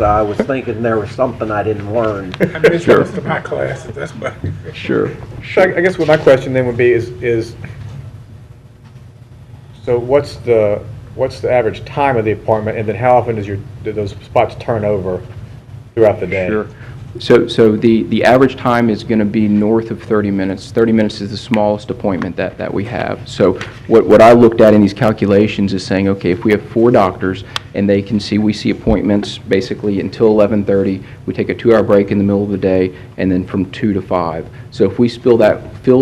So I was thinking there was something I didn't learn. I missed most of my classes, that's why. Sure. So I guess what my question then would be is so what's the average time of the appointment, and then how often do those spots turn over throughout the day? Sure. So the average time is going to be north of 30 minutes. 30 minutes is the smallest appointment that we have. So what I looked at in these calculations is saying, okay, if we have 4 doctors and we see appointments basically until 11:30, we take a 2-hour break in the middle of the day, and then from 2 to 5. So if we fill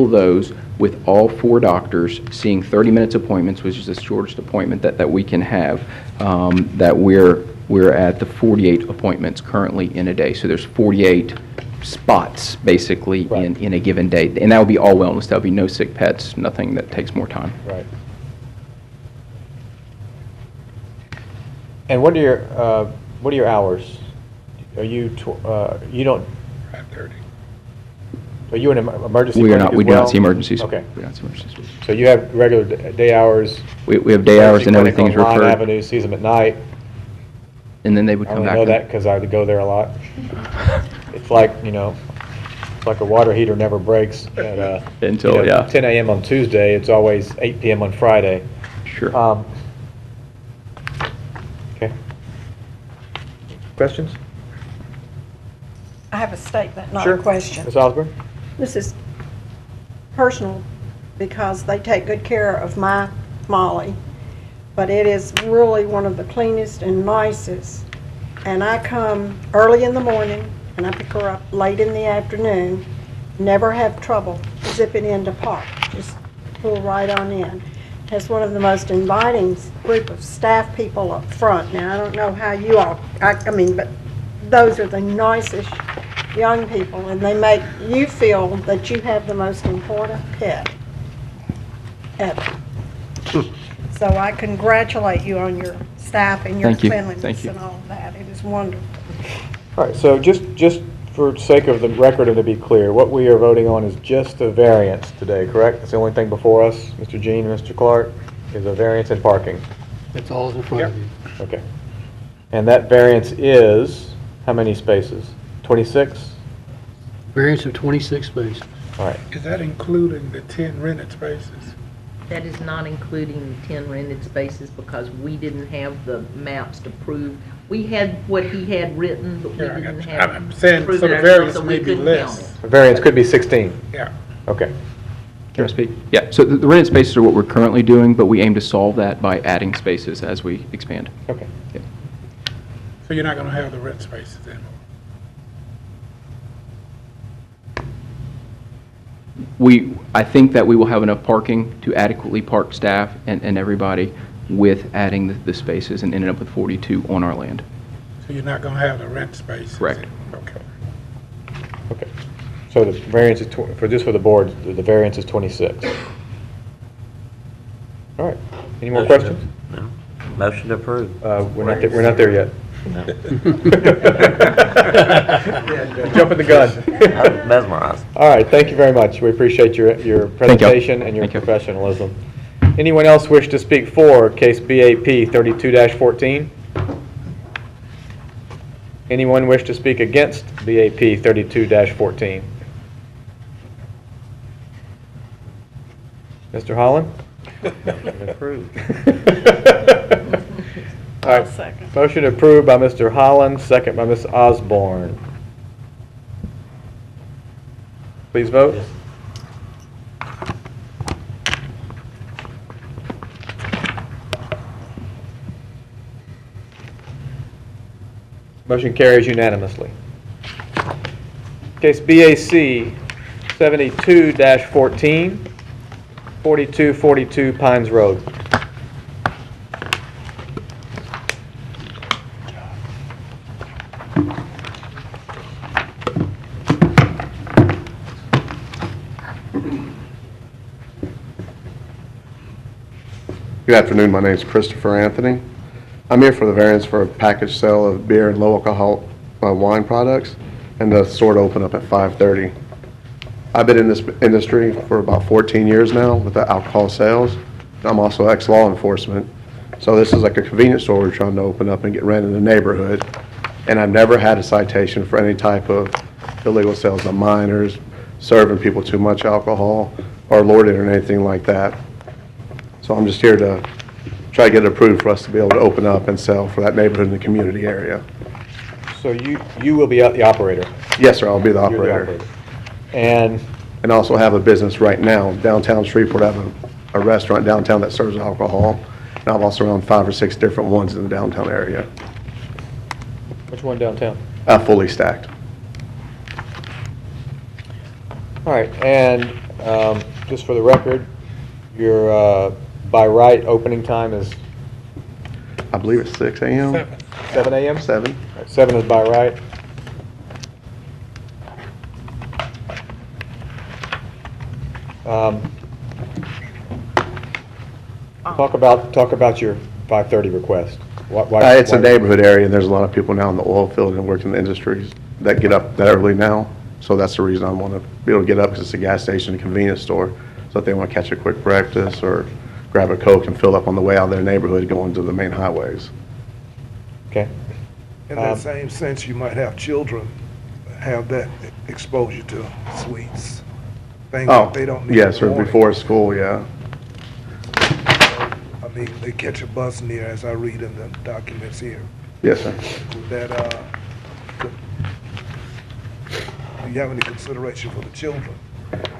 those with all 4 doctors seeing 30 minutes appointments, which is the shortest appointment that we can have, that we're at the 48 appointments currently in a day. So there's 48 spots basically Right. in a given day. And that would be all wellness. That would be no sick pets, nothing that takes more time. Right. And what are your hours? Are you you don't? 5:30. Are you in emergency? We are clinic not. as We do well? not see emergencies. Okay. We do not see emergencies. So you have regular day hours. We have day hours and Emergency clinic everything's on Line referred. Avenue sees them at night. And then they would I come only back. know that because I go there a lot. It's like, it's like a water heater never breaks at Until, yeah. 10 a.m. on Tuesday. It's always 8 p.m. on Friday. Sure. Okay. Questions? I have a statement, not Sure. a question. Ms. Osborne? This is personal because they take good care of my Molly, but it is really one of the cleanest and nicest. And I come early in the morning and I pick her up late in the afternoon, never have trouble zipping into park, just pull right on in. Has one of the most inviting group of staff people up front. Now, I don't know how you all, I mean, but those are the nicest young people, and they make you feel that you have the most important pet ever. So I congratulate you on your staff and your Thank you. cleanliness Thank you. and all of that. It is wonderful. All right, so just for sake of the record and to be clear, what we are voting on is just a variance today, correct? That's the only thing before us, Mr. Jean and Mr. Clark, is a variance in parking. That's all in front of you. Okay. And that variance is how many spaces? 26? Variance of 26 spaces. All right. Is that including the 10 rented spaces? That is not including the 10 rented spaces because we didn't have the maps to prove. We had what he had written, but we Yeah, I didn't got you. have. I'm saying, so proven the ourselves, variance so we may be couldn't less. count The variance could be 16. Yeah. Okay. Can I speak? Yeah, so the rented spaces are what we're currently doing, but we aim to solve that by adding spaces as we expand. Okay. Yeah. So you're not going to have the rent spaces anymore? I think that we will have enough parking to adequately park staff and everybody with adding the spaces and ending up with 42 on our land. So you're not going to have the rent spaces? Correct. Okay. Okay. So the variance is, for the board, the variance is 26. All right. Any more questions? No. Motion approved. We're not there yet. No. Jumping the gun. I'm mesmerized. All right, thank you very much. We appreciate your presentation and your Thank you. professionalism. Anyone else wish to speak for case BAP 32-14? Anyone wish to speak against BAP 32-14? Mr. Holland? Motion approved. All right. Second. Motion approved by Mr. Holland, second by Ms. Osborne. Please vote. Motion carries unanimously. Case BAC 72-14, 4242 Pines Road. Good afternoon, my name is Christopher Anthony. I'm here for the variance for a package sale of beer and low alcohol wine products, and the store to open up at 5:30. I've been in this industry for about 14 years now with the alcohol sales. I'm also ex-law enforcement, so this is like a convenience store we're trying to open up and get rent in the neighborhood. And I've never had a citation for any type of illegal sales of minors, serving people too much alcohol, or loitering or anything like that. So I'm just here to try to get it approved for us to be able to open up and sell for that neighborhood and the community area. So you will be the operator? Yes, sir, I'll be the You're the operator. And, And also have a business right now, downtown Shreveport, I have a restaurant downtown that serves alcohol. And I've also run 5 or 6 different ones in the downtown area, which one downtown? fully stacked. All right, and just for the record, your by right opening time is I believe it's 6 a.m.? 7 a.m.? 7? All right, 7 is by right. Talk about your 5:30 request. It's a neighborhood area, and there's a lot of people now in the oil field and work in the industries that get up that early now. So that's the reason I want to be able to get up, because it's a gas station and convenience store. So if they want to catch a quick breakfast or grab a Coke and fill up on the way out of their neighborhood going to the main highways. Okay. In that same sense, you might have children have that exposure to sweets. Things Oh, that they don't need. yes, in the or morning. before school, yeah. I mean, they catch a bus near, as I read in the documents here. Yes, sir. Would that, do you have any consideration for the children?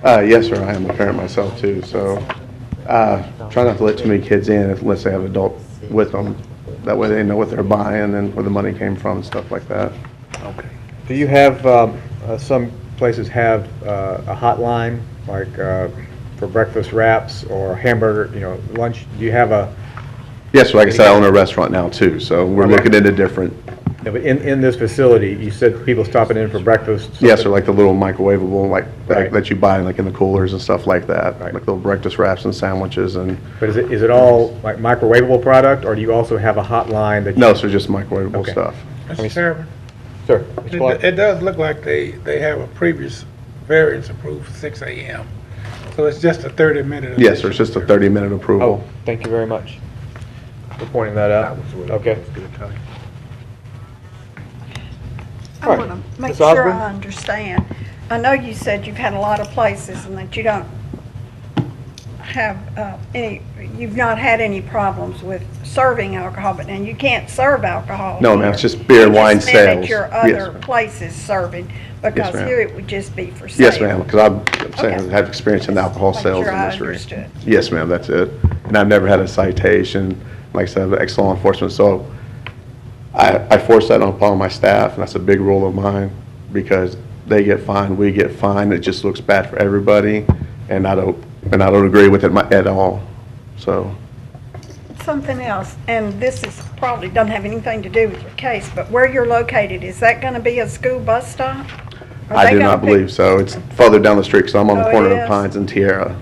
Yes, sir, I am a parent myself too, so try not to let too many kids in unless they have an adult with them. That way they know what they're buying and where the money came from and stuff like that. Okay. Do you have, some places have a hotline, like for breakfast wraps or hamburger, lunch? Do you have a, Yes, sir, like I said, I own a restaurant now too, so we're Okay. looking into different, but in this facility, you said people stopping in for breakfast? yes, sir, like the little microwavable, like Right. that you buy like in the coolers and stuff like that. Right. Like little breakfast wraps and sandwiches and, But is it all like microwavable product, or do you also have a hotline that you? no, sir, just microwavable Okay. stuff. Mr. Chairman, Sir, Mr. Clark? it does look like they have a previous variance approved for 6 a.m. So it's just a 30-minute. Yes, sir, it's just a 30-minute Oh, approval. thank you very much for pointing that out. Okay. I All right. want to make Ms. sure Osborne? I understand. I know you said you've had a lot of places and that you don't have you've not had any problems with serving alcohol, but and you can't serve alcohol. No, ma'am, here. it's just beer, You wine, just meant sales. at your Yes, other ma'am. places serving, because ma'am. here it would just be for sale. Yes, ma'am, because I'm saying Okay. I have experience in the alcohol Make sales sure I industry. understood. Yes, ma'am, that's it. And I've never had a citation, like I said, ex-law enforcement, so I force that on upon my staff, and that's a big rule of mine, because they get fined, we get fined, it just looks bad for everybody, and I don't agree with it at all, so. Something else, and this is probably doesn't have anything to do with your case, but where you're located, is that going to be a school bus stop? Are I they do gonna not pick- believe so. It's further down the street, because I'm on the Oh, it corner of is? Pines and Tierra.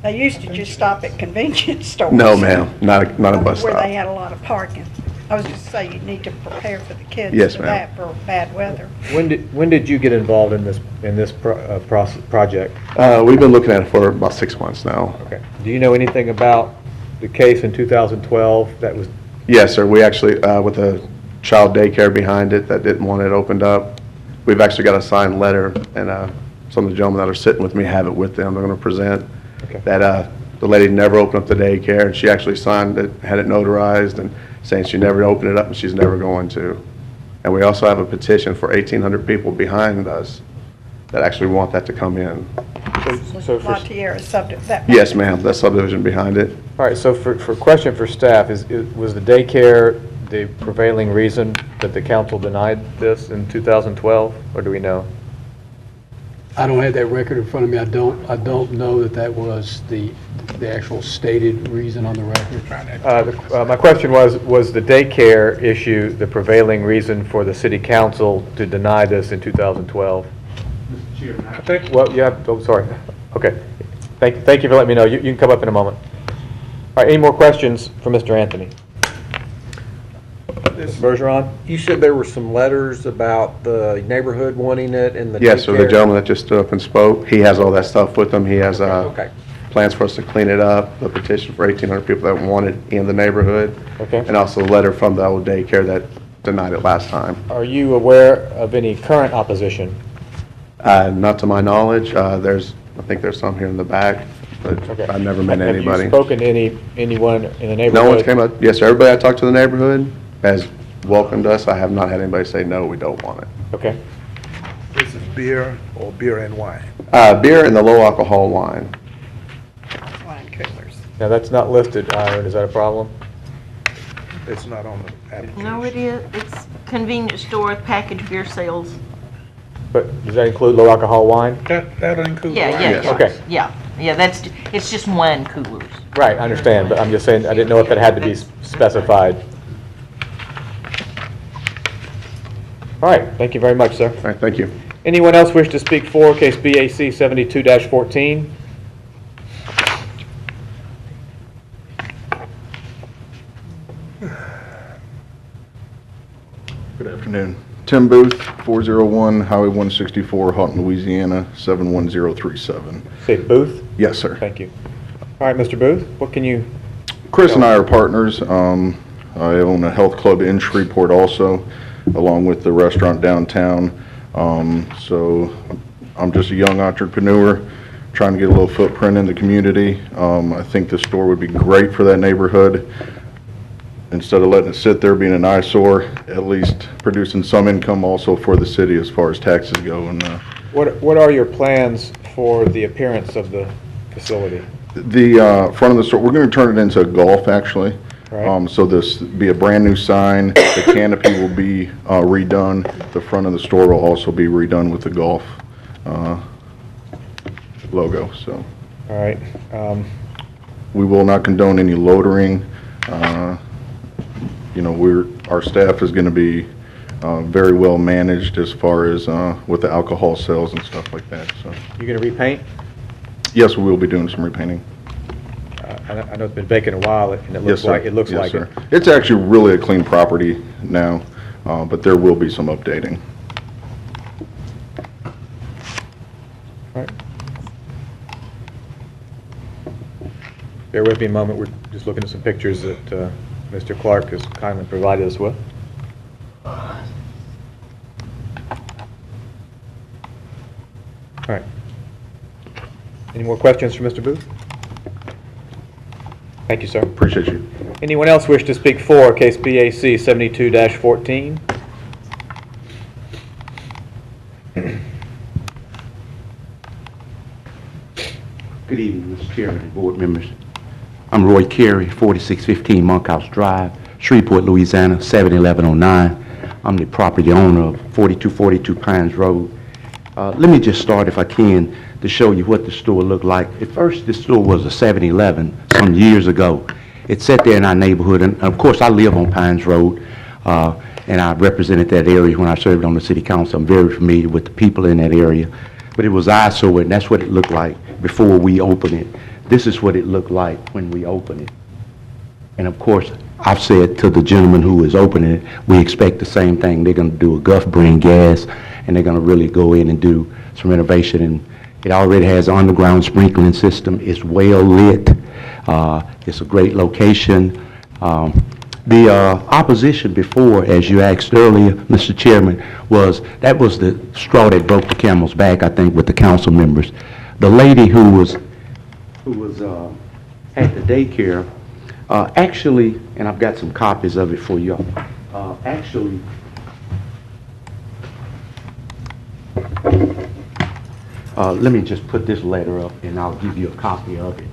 They used to just stop at convenience stores. No, ma'am, not a bus Where stop. they had a lot of parking. I was just saying, you need to prepare for the kids Yes, for ma'am. that, for bad weather. When did you get involved in this project? We've been looking at it for about 6 months now. Okay. Do you know anything about the case in 2012 that was? Yes, sir. We actually, with a child daycare behind it that didn't want it opened up, we've actually got a signed letter, and some of the gentlemen that are sitting with me have it with them. They're going to present Okay. that the lady never opened up the daycare, and she actually signed it, had it notarized, and saying she never opened it up and she's never going to. And we also have a petition for 1,800 people behind us that actually want that to come in. So for, La Tierra subject, that. Yes, ma'am. That subdivision behind it. all right, so for question for staff, was the daycare the prevailing reason that the council denied this in 2012, or do we know? I don't have that record in front of me. I don't know that was the actual stated reason on the record. My question was the daycare issue the prevailing reason for the city council to deny this in 2012? I think, well, yeah, oh, sorry. Okay. Thank you for letting me know. You can come up in a moment. All right, any more questions for Mr. Anthony? Bergeron? You said there were some letters about the neighborhood wanting it and the Yes, sir. The daycare? gentleman that just stood up and spoke, he has all that stuff with him. He has Okay. plans for us to clean it up, the petition for 1,800 people that want it in the neighborhood. Okay. And also a letter from the old daycare that denied it last time. Are you aware of any current opposition? Not to my knowledge. I think there's some here in the back, but Okay. I've never met anybody. Have you spoken to anyone in the neighborhood? No one's came up. Yes, sir. Everybody I talked to in the neighborhood has welcomed us. I have not had anybody say, no, we don't want it. Okay. This is beer or beer and wine? Beer and the low alcohol wine. Wine coolers. Now, that's not listed, Aaron. Is that a problem? It's not on the application. No, it is. It's convenience store with packaged beer sales. But does that include low alcohol wine? That'll include Yeah, wine. yeah, Yes. yeah. Okay. Yeah, it's just wine coolers. Right, I understand, but I'm just saying, I didn't know if it had to be specified. All right, thank you very much, sir. All right, thank you. Anyone else wish to speak for case BAC 72-14? Good afternoon. Tim Booth, 401 Highway 164, Houghton, Louisiana, 71037. Say Booth? Yes, sir. Thank you. All right, Mr. Booth, what can you, Chris and I are partners. I own a health club in Shreveport also, along with the restaurant downtown. So I'm just a young entrepreneur trying to get a little footprint in the community. I think this store would be great for that neighborhood. Instead of letting it sit there being an eyesore, at least producing some income also for the city as far as taxes go. And what are your plans for the appearance of the facility? the front of the store, we're going to turn it into a golf, actually. Right. So this be a brand new sign. The canopy will be redone. The front of the store will also be redone with the golf logo. So All right. we will not condone any loitering. You know, our staff is going to be very well managed as far as with the alcohol sales and stuff like that. So You going to repaint? yes, we will be doing some repainting. I know it's been vacant a while, and it Yes, looks sir. like Yes, it. sir. It's actually really a clean property now, but there will be some updating. All right. Bear with me a moment. We're just looking at some pictures that Mr. Clark has kindly provided us with. All right. Any more questions for Mr. Booth? Thank you, sir. Appreciate you. Anyone else wish to speak for case BAC 72-14? Good evening, Mr. Chairman and board members. I'm Roy Carey, 4615 Monkhouse Drive, Shreveport, Louisiana, 71109. I'm the property owner of 4242 Pines Road. Let me just start, if I can, to show you what the store looked like. At first, this store was a 7-Eleven some years ago. It sat there in our neighborhood, and of course, I live on Pines Road, and I represented that area when I served on the city council. I'm very familiar with the people in that area. But it was eyesore, and that's what it looked like before we opened it. This is what it looked like when we opened it. And of course, I've said to the gentleman who is opening it, we expect the same thing. They're going to do a Gulf Brain gas, and they're going to really go in and do some renovation. And it already has an underground sprinkling system. It's well lit. It's a great location. The opposition before, as you asked earlier, Mr. Chairman, was the straw that broke the camel's back, I think, with the council members. The lady who was at the daycare, actually, and I've got some copies of it for you, actually, let me just put this letter up and I'll give you a copy of it.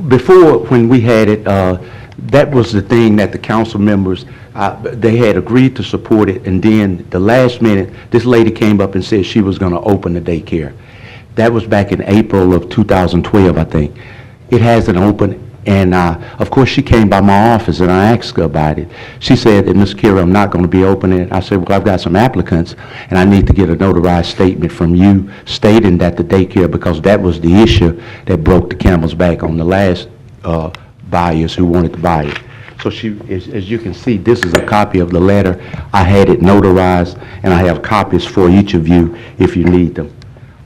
Before, when we had it, that was the thing that the council members, they had agreed to support it, and then the last minute, this lady came up and said she was going to open the daycare. That was back in April of 2012, I think. It hasn't opened, and of course, she came by my office, and I asked her about it. She said that, Ms. Kira, I'm not going to be opening it. I said, well, I've got some applicants, and I need to get a notarized statement from you stating that the daycare, because that was the issue that broke the camel's back on the last buyers who wanted to buy it. So she, as you can see, this is a copy of the letter. I had it notarized, and I have copies for each of you if you need them.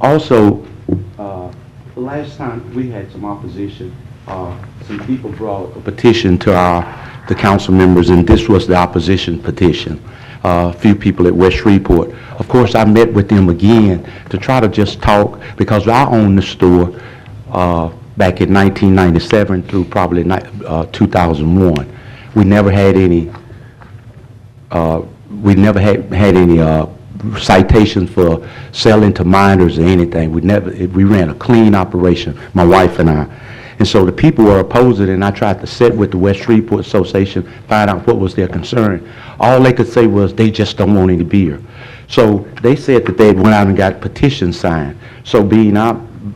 Also, the last time we had some opposition, some people brought a petition to the council members, and this was the opposition petition. A few people at West Shreveport. Of course, I met with them again to try to just talk, because I owned the store back in 1997 through probably 2001. We never had any citations for selling to minors or anything. We ran a clean operation, my wife and I. And so the people were opposing, and I tried to sit with the West Shreveport Association, find out what was their concern. All they could say was they just don't want any beer. So they said that they went out and got petitions signed. So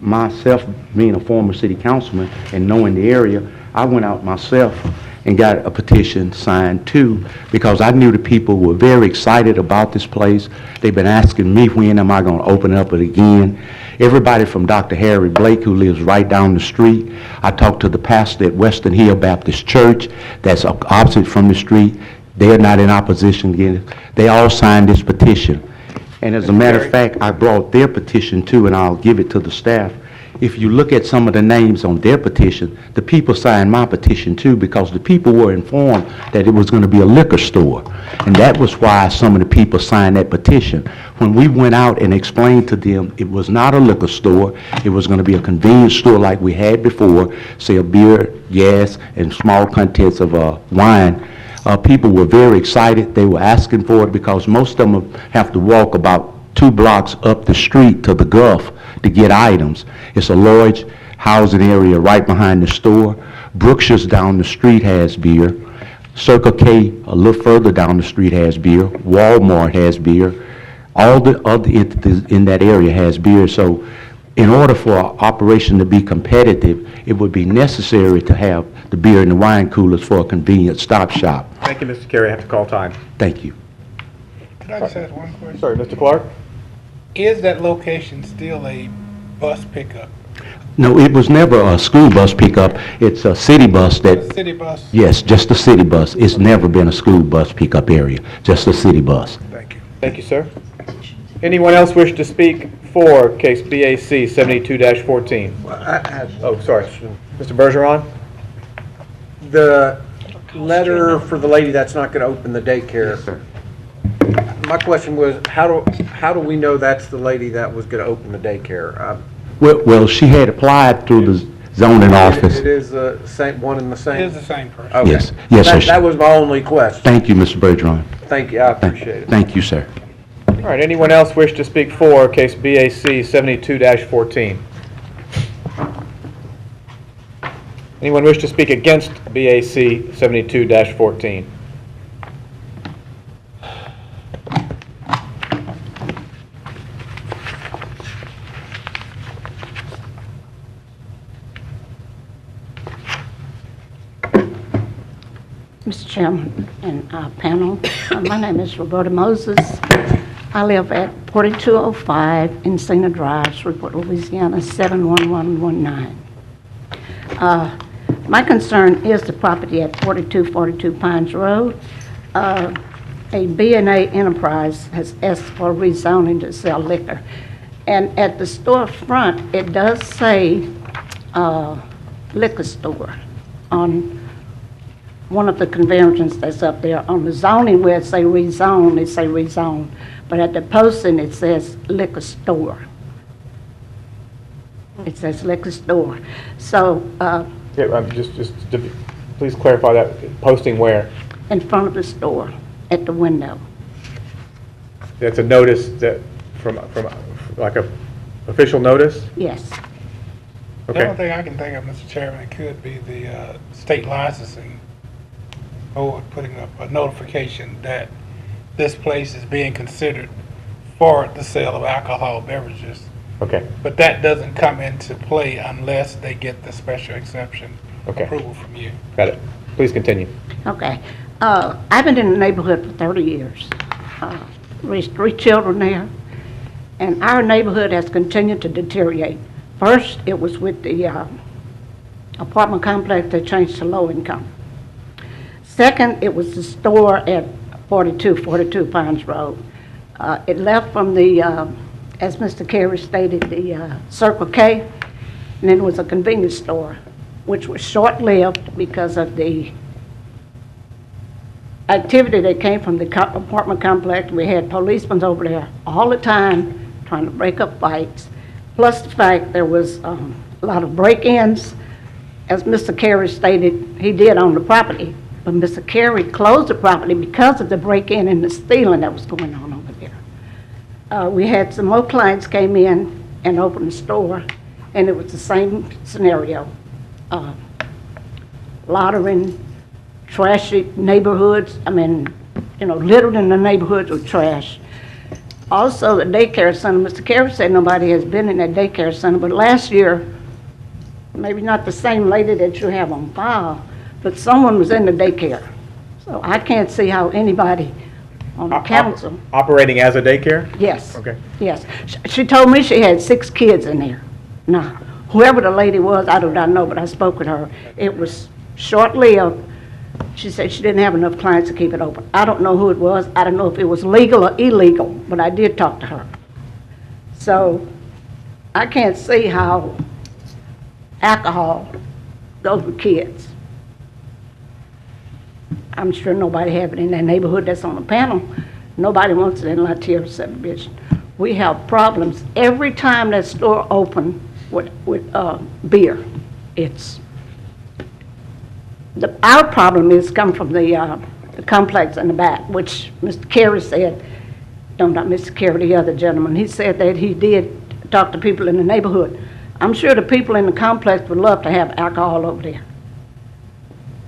myself being a former city councilman and knowing the area, I went out myself and got a petition signed too, because I knew the people were very excited about this place. They've been asking me, when am I going to open up it again? Everybody from Dr. Harry Blake, who lives right down the street. I talked to the pastor at Western Hill Baptist Church that's opposite from the street. They're not in opposition again. They all signed this petition. And as a matter of fact, I brought their petition too, and I'll give it to the staff. If you look at some of the names on their petition, the people signed my petition too, because the people were informed that it was going to be a liquor store. And that was why some of the people signed that petition. When we went out and explained to them it was not a liquor store, it was going to be a convenience store like we had before, sell beer, gas, and small contents of wine, people were very excited. They were asking for it, because most of them have to walk about 2 blocks up the street to the Gulf to get items. It's a large housing area right behind the store. Brookshire's down the street has beer. Circle K a little further down the street has beer. Walmart has beer. All the other entities in that area has beer. So in order for our operation to be competitive, it would be necessary to have the beer and the wine coolers for a convenient stop shop. Thank you, Mr. Carey. I have to call time. Thank you. Can I just ask one question? Sorry, Mr. Clark? Is that location still a bus pickup? No, it was never a school bus pickup. It's a city bus that... City bus? Yes, just a city bus. It's never been a school bus pickup area, just a city bus. Thank you. Thank you, sir. Anyone else wish to speak for case BAC 72-14? Oh, sorry. Mr. Bergeron? The letter for the lady that's not going to open the daycare. Yes, sir. My question was, how do we know that's the lady that was going to open the daycare? Well, she had applied through the zoning office. It is the same, one and the same? It is the same person. Okay. Yes, yes, sir. That was my only question. Thank you, Mr. Bergeron. Thank you, I appreciate it. Thank you, sir. All right, anyone else wish to speak for case BAC 72-14? Anyone wish to speak against BAC 72-14? Mr. Chairman and panel, my name is Roberta Moses. I live at 4205 Encina Drive, Shreveport, Louisiana, 71119. My concern is the property at 4242 Pines Road. A B&A Enterprise has asked for rezoning to sell liquor. And at the store front, it does say liquor store on one of the conventions that's up there. On the zoning where it say rezone, it say rezone. But at the posting, it says liquor store. It says liquor store. So, Yeah, please clarify that. Posting where? in front of the store, at the window. That's a notice that from like a official notice? Yes. The Okay. only thing I can think of, Mr. Chairman, could be the state licensing board putting up a notification that this place is being considered for the sale of alcohol beverages. Okay. But that doesn't come into play unless they get the special exception Okay. approval from you. Got it. Please continue. Okay. I've been in the neighborhood for 30 years. Raised 3 children there, and our neighborhood has continued to deteriorate. First, it was with the apartment complex that changed to low income. Second, it was the store at 4242 Pines Road. It left from the, as Mr. Carey stated, the Circle K, and then it was a convenience store. which was short-lived because of the activity that came from the apartment complex. We had policemen over there all the time trying to break up fights, plus the fact there was a lot of break-ins. As Mr. Carey stated, he did own the property, but Mr. Carey closed the property because of the break-in and the stealing that was going on over there. We had some more clients came in and opened the store, and it was the same scenario. Loitering, trashy neighborhoods, littered in the neighborhoods with trash. Also, the daycare center, Mr. Carey said nobody has been in that daycare center, but last year, maybe not the same lady that you have on file, but someone was in the daycare. So I can't see how anybody on the council. Operating as a daycare? Yes. Okay. Yes. She told me she had 6 kids in there. Now, whoever the lady was, I do not know, but I spoke with her. It was short-lived. She said she didn't have enough clients to keep it open. I don't know who it was. I don't know if it was legal or illegal, but I did talk to her. So I can't see how alcohol goes with kids. I'm sure nobody have it in that neighborhood that's on the panel. Nobody wants it in Latier subdivision. We have problems every time that store open with beer. Our problem is come from the complex in the back, which Mr. Carey said, no, not Mr. Carey, the other gentleman, he said that he did talk to people in the neighborhood. I'm sure the people in the complex would love to have alcohol over there.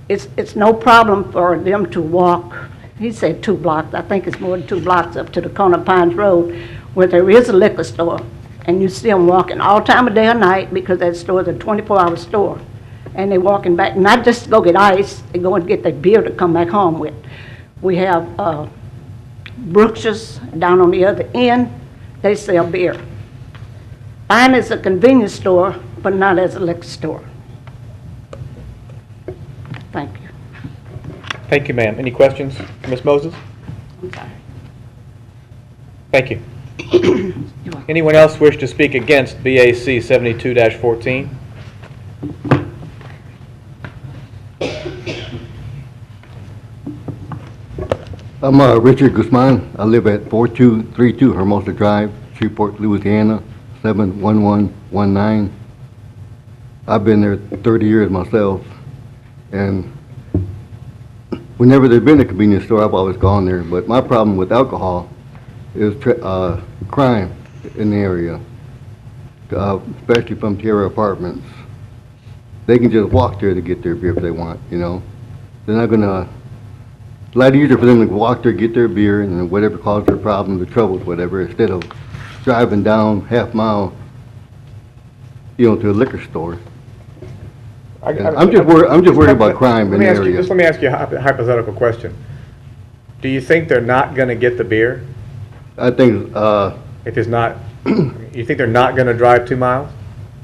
It's no problem for them to walk, he said 2 blocks, I think it's more than 2 blocks up to the corner of Pines Road, where there is a liquor store, and you see them walking all time of day or night because that store is a 24-hour store. And they're walking back, not just to go get ice, they go and get their beer to come back home with. We have Brooks's down on the other end, they sell beer. Mine is a convenience store, but not as a liquor store. Thank you. Thank you, ma'am. Any questions for Ms. Moses? I'm sorry. Thank you. Anyone else wish to speak against BAC 72-14? I'm Richard Guzman. I live at 4232 Hermosa Drive, Shreveport, Louisiana, 71119. I've been there 30 years myself, and whenever there's been a convenience store, I've always gone there. But my problem with alcohol is crime in the area, especially from Tierra Apartments. They can just walk there to get their beer if they want, you know. They're not gonna. A lot easier for them to walk there, get their beer, and whatever caused their problems or troubles, whatever, instead of driving down half-mile, you know, to a liquor store. I'm just worried about crime in the area. Just let me ask you a hypothetical question. Do you think they're not going to get the beer? I think if it's not, you think they're not going to drive 2 miles?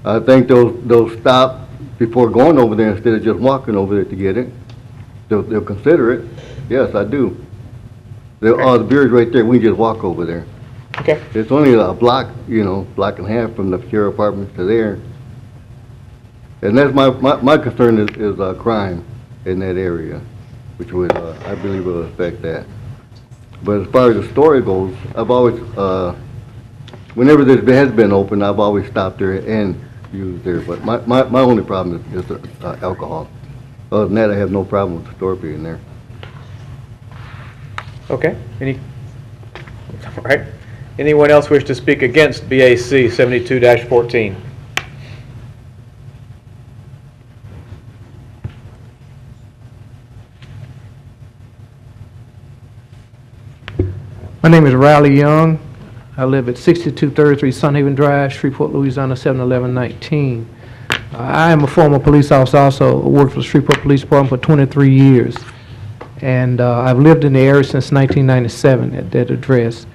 I think they'll stop before going over there instead of just walking over there to get it. They'll consider it. Yes, I do. Oh, the beer's right there. We can just walk over there. Okay. It's only a block, you know, block and a half from the Tierra Apartments to there. And that's my concern is crime in that area, which would, I believe, will affect that. But as far as the story goes, I've always, whenever this has been open, I've always stopped there and used there. But my only problem is the alcohol. Other than that, I have no problem with the store being there. Okay. All right. Anyone else wish to speak against BAC 72-14? My name is Riley Young. I live at 6233 Sunhaven Drive, Shreveport, Louisiana, 71119. I am a former police officer, also worked for the Shreveport Police Department for 23 years. And I've lived in the area since 1997 at that address.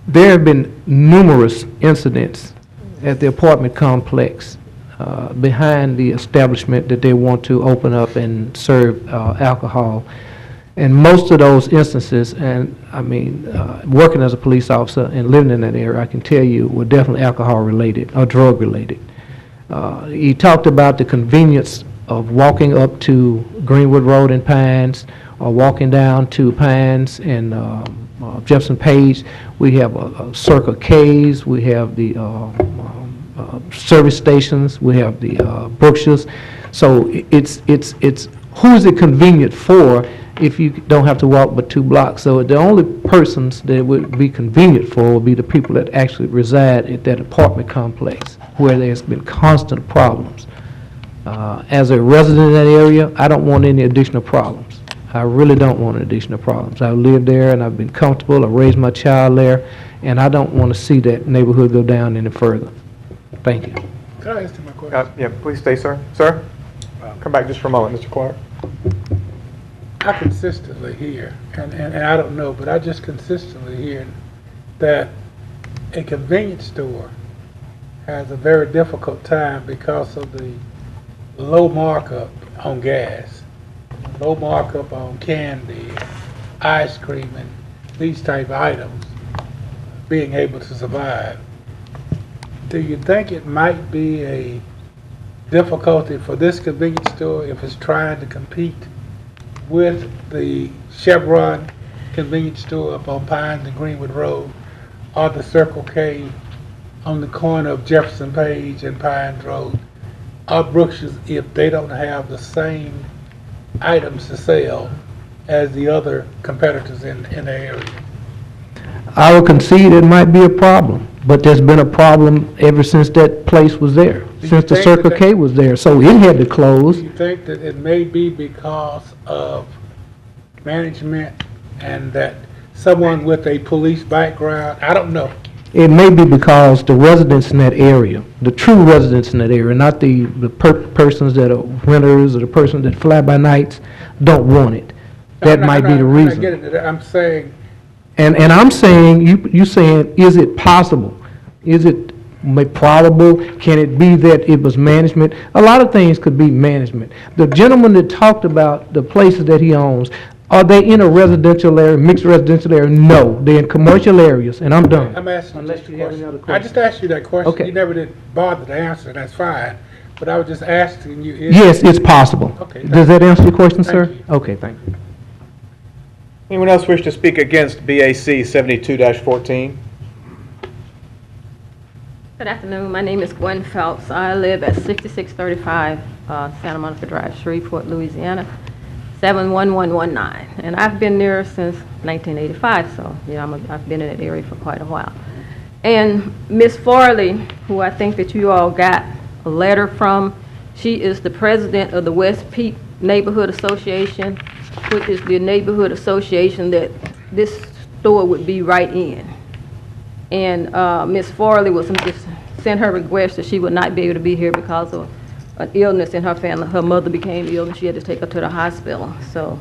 There have been numerous incidents at the apartment complex behind the establishment that they want to open up and serve alcohol. And most of those instances, and I mean, working as a police officer and living in that area, I can tell you were definitely alcohol related or drug related. He talked about the convenience of walking up to Greenwood Road in Pines, or walking down to Pines and Jefferson Page. We have Circle K's, we have the service stations, we have the Brookshires. So it's who is it convenient for if you don't have to walk but 2 blocks? So the only persons that would be convenient for would be the people that actually reside at that apartment complex where there's been constant problems. As a resident in that area, I don't want any additional problems. I really don't want any additional problems. I've lived there and I've been comfortable. I raised my child there, and I don't want to see that neighborhood go down any further. Thank you. Can I ask you my question? Yeah, please stay, sir. Sir? Come back just for a moment, Mr. Clark. I consistently hear, and I don't know, but I just consistently hear that a convenience store has a very difficult time because of the low markup on gas, low markup on candy, ice cream, and these type of items, being able to survive. Do you think it might be a difficulty for this convenience store if it's trying to compete with the Chevron convenience store up on Pines and Greenwood Road, or the Circle K on the corner of Jefferson Page and Pines Road, or Brookshire's, if they don't have the same items to sell as the other competitors in the area? I would concede it might be a problem, but there's been a problem ever since that place was there, since the Circle K was there, so it had to close. Do you think that it may be because of management and that someone with a police background? I don't know. It may be because the residents in that area, the true residents in that area, not the persons that are renters or the persons that fly by nights, don't want it. That might be the reason. I get it. I'm saying. And I'm saying, you saying, is it possible? Is it probable? Can it be that it was management? A lot of things could be management. The gentleman that talked about the places that he owns, are they in a residential area, mixed residential area? No, they're in commercial areas, and I'm done. I'm asking Unless you have any other I just asked you that question. Okay. You never did bother to answer. That's fine. But I was just asking you. Yes, it's possible. Okay. Does that answer your question, sir? Thank you. Okay, thank you. Anyone else wish to speak against BAC 72-14? Good afternoon. My name is Gwen Phelps. I live at 6635 Santa Monica Drive, Shreveport, Louisiana, 71119. And I've been there since 1985, so I've been in that area for quite a while. And Miss Farley, who I think that you all got a letter from, she is the president of the West Peak Neighborhood Association, which is the neighborhood association that this store would be right in. And Ms. Farley was just sent her request that she would not be able to be here because of an illness in her family. Her mother became ill and she had to take her to the hospital. So,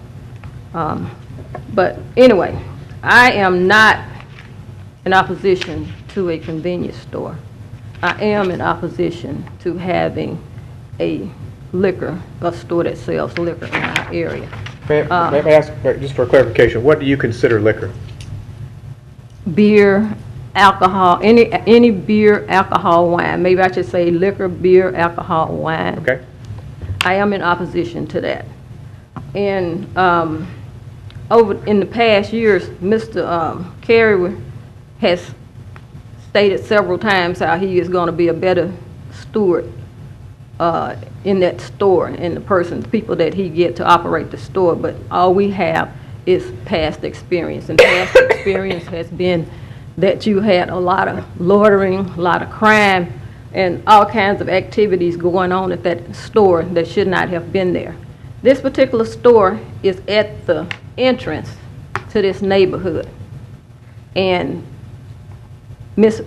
but anyway, I am not in opposition to a convenience store. I am in opposition to having a store that sells liquor in our area. May I ask, just for clarification, what do you consider liquor? Beer, alcohol, any beer, alcohol, wine. Maybe I should say liquor, beer, alcohol, wine. Okay. I am in opposition to that. And over in the past years, Mr. Carey has stated several times how he is going to be a better steward in that store and the people that he get to operate the store, but all we have is past experience, and past experience has been that you had a lot of loitering, a lot of crime, and all kinds of activities going on at that store that should not have been there. This particular store is at the entrance to this neighborhood, and Miss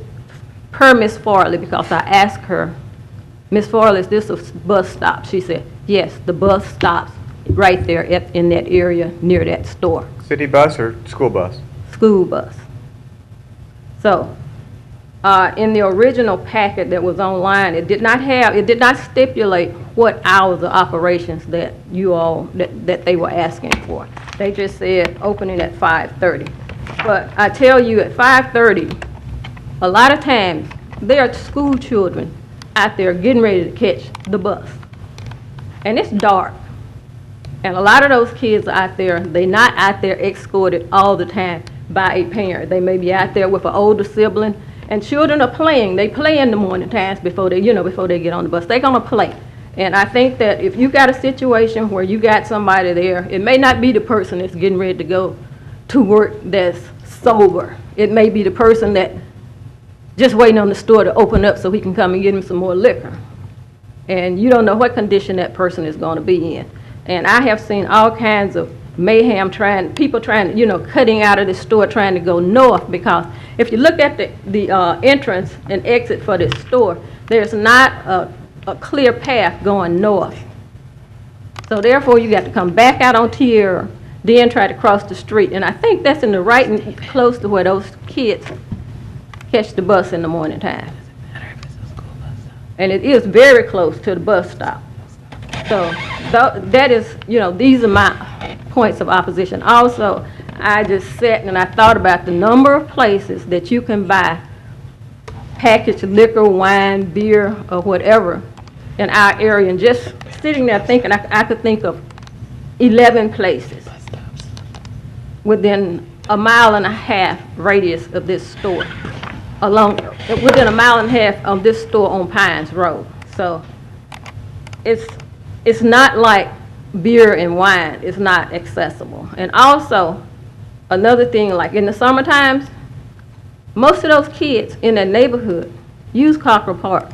Farley, because I asked her, Miss Farley, is this a bus stop? She said, yes, the bus stops right there in that area near that store. City bus or school bus? School bus. So, in the original packet that was online, it did not stipulate what hours of operations that that they were asking for. They just said opening at 5:30. But I tell you, at 5:30, a lot of times there are school children out there getting ready to catch the bus. and it's dark. And a lot of those kids are out there, they're not out there escorted all the time by a parent. They may be out there with an older sibling, and children are playing. They play in the morning times before they, before they get on the bus. They're gonna play. And I think that if you got a situation where you got somebody there, it may not be the person that's getting ready to go to work that's sober. It may be the person that just waiting on the store to open up so he can come and get him some more liquor. And you don't know what condition that person is going to be in. And I have seen all kinds of mayhem people trying, cutting out of the store trying to go north, because if you look at the entrance and exit for this store, there's not a clear path going north. So therefore you got to come back out on Tierra, then try to cross the street. And I think that's in the right and close to where those kids catch the bus in the morning time. And it is very close to the bus stop. So that is, these are my points of opposition. Also, I just sat and I thought about the number of places that you can buy packaged liquor, wine, beer, or whatever in our area. And just sitting there thinking, I could think of 11 places within a 1.5 mile radius of this store, within a 1.5 mile of this store on Pines Road. So it's not like beer and wine is not accessible. And also, another thing, like in the summer times, most of those kids in that neighborhood use Cockrell Park.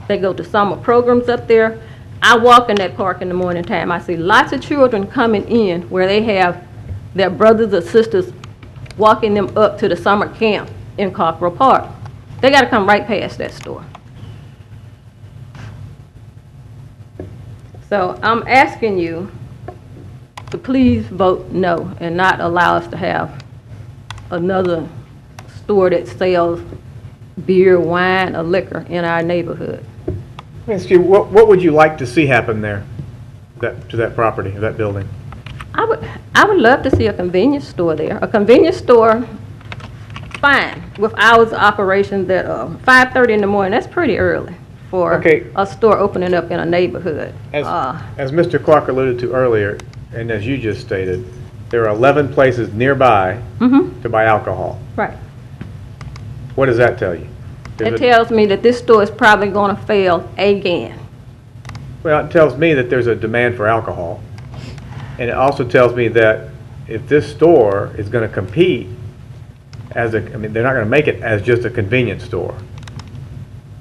They go to summer programs up there. I walk in that park in the morning time. I see lots of children coming in where they have their brothers or sisters walking them up to the summer camp in Cockrell Park. They got to come right past that store. So I'm asking you to please vote no and not allow us to have another store that sells beer, wine, or liquor in our neighborhood. Let me ask you, what would you like to see happen there, to that property, that building? I would love to see a convenience store there. A convenience store, fine, with hours of operation that 5:30 in the morning. That's pretty early for a store opening up in a neighborhood. As Mr. Clark alluded to earlier, and as you just stated, there are 11 places nearby to buy alcohol. Right. What does that tell you? It tells me that this store is probably going to fail again. Well, it tells me that there's a demand for alcohol. And it also tells me that if this store is going to compete they're not going to make it as just a convenience store.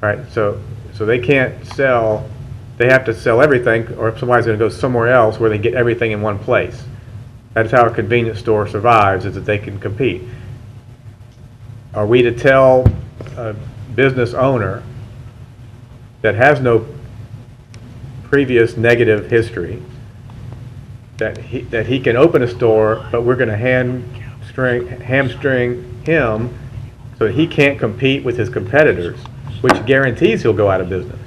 Right? So they can't sell, they have to sell everything, or if somebody's going to go somewhere else where they get everything in one place. That's how a convenience store survives, is that they can compete. Are we to tell a business owner that has no previous negative history that he can open a store, but we're going to hamstring him so that he can't compete with his competitors, which guarantees he'll go out of business?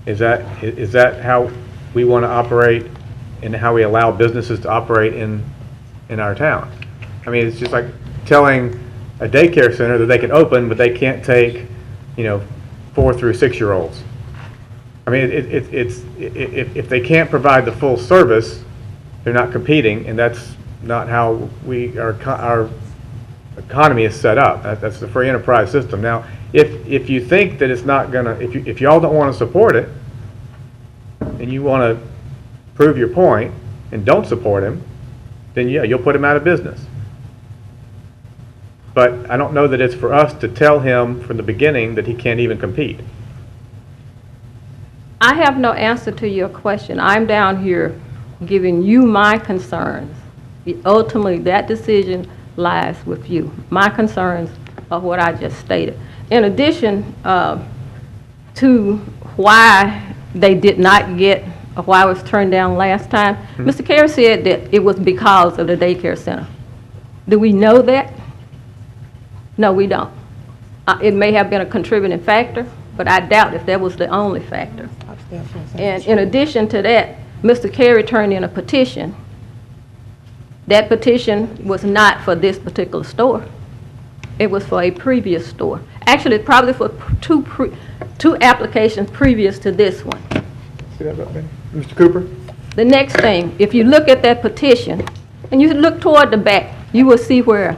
Is that how we want to operate, and how we allow businesses to operate in our town? I mean, it's just like telling a daycare center that they can open, but they can't take, 4 through 6 year olds. I mean, if they can't provide the full service, they're not competing, and that's not how our economy is set up. That's the free enterprise system. Now, if you think that it's not gonna, if y'all don't want to support it, and you want to prove your point and don't support him, then yeah, you'll put him out of business. But I don't know that it's for us to tell him from the beginning that he can't even compete. I have no answer to your question. I'm down here giving you my concerns. Ultimately, that decision lies with you. My concerns are what I just stated. In addition to why they did not get, or why it was turned down last time, Mr. Carey said that it was because of the daycare center. Do we know that? No, we don't. It may have been a contributing factor, but I doubt if that was the only factor. And in addition to that, Mr. Carey turned in a petition. That petition was not for this particular store. It was for a previous store. Actually, probably for two applications previous to this one. see that up there? Mr. Cooper? The next thing, if you look at that petition, and you look toward the back, you will see where,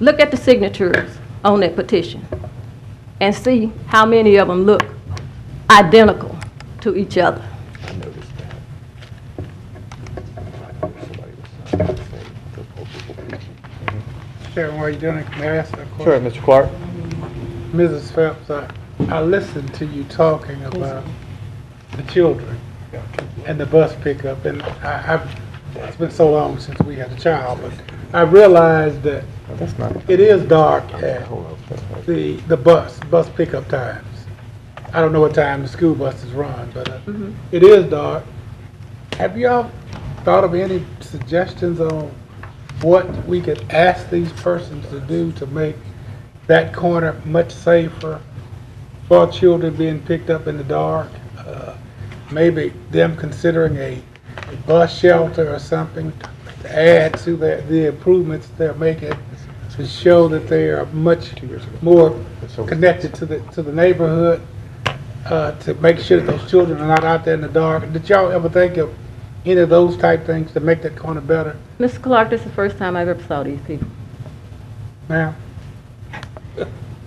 look at the signatures on that petition, and see how many of them look identical to each other. I noticed that. Chairman, while you're doing it, may I ask a question? Sure, Mr. Clark. Mrs. Phelps, I listened to you talking about the children and the bus pickup, and it's been so long since we had a child, but I realized that it is dark at the bus pickup times. I don't know what time the school buses run, but it is dark. Have y'all thought of any suggestions on what we could ask these persons to do to make that corner much safer for children being picked up in the dark? Maybe them considering a bus shelter or something to add to the improvements they're making to show that they are much more connected to the neighborhood, to make sure that those children are not out there in the dark. Did y'all ever think of any of those type things to make that corner better? Mr. Clark, this is the first time I've ever saw these people. Ma'am?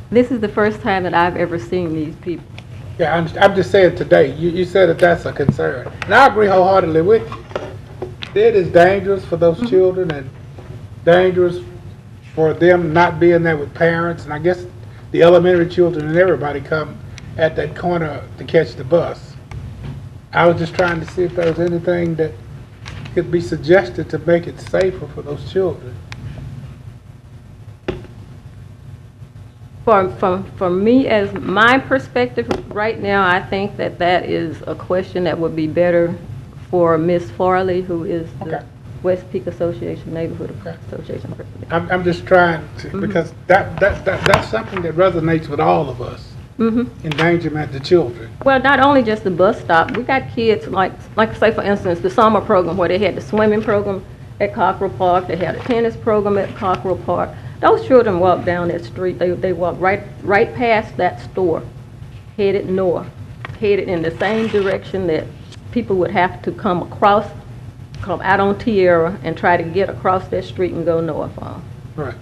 This is the first time that I've ever seen these people. Yeah, I'm just saying today, you said that that's a concern. And I agree wholeheartedly with you. It is dangerous for those children and dangerous for them not being there with parents. And I guess the elementary children and everybody come at that corner to catch the bus. I was just trying to see if there was anything that could be suggested to make it safer for those children. For me, as my perspective right now, I think that is a question that would be better for Ms. Farley, who is the West Peak Association Neighborhood Association president. I'm just trying to, because that's something that resonates with all of us. Endangerment to children. Well, not only just the bus stop, we got kids like say for instance the summer program where they had the swimming program at Cockrell Park, they had a tennis program at Cockrell Park. Those children walk down that street, they walk right past that store, headed north, headed in the same direction that people would have to come out on Tierra and try to get across that street and go north on. Right.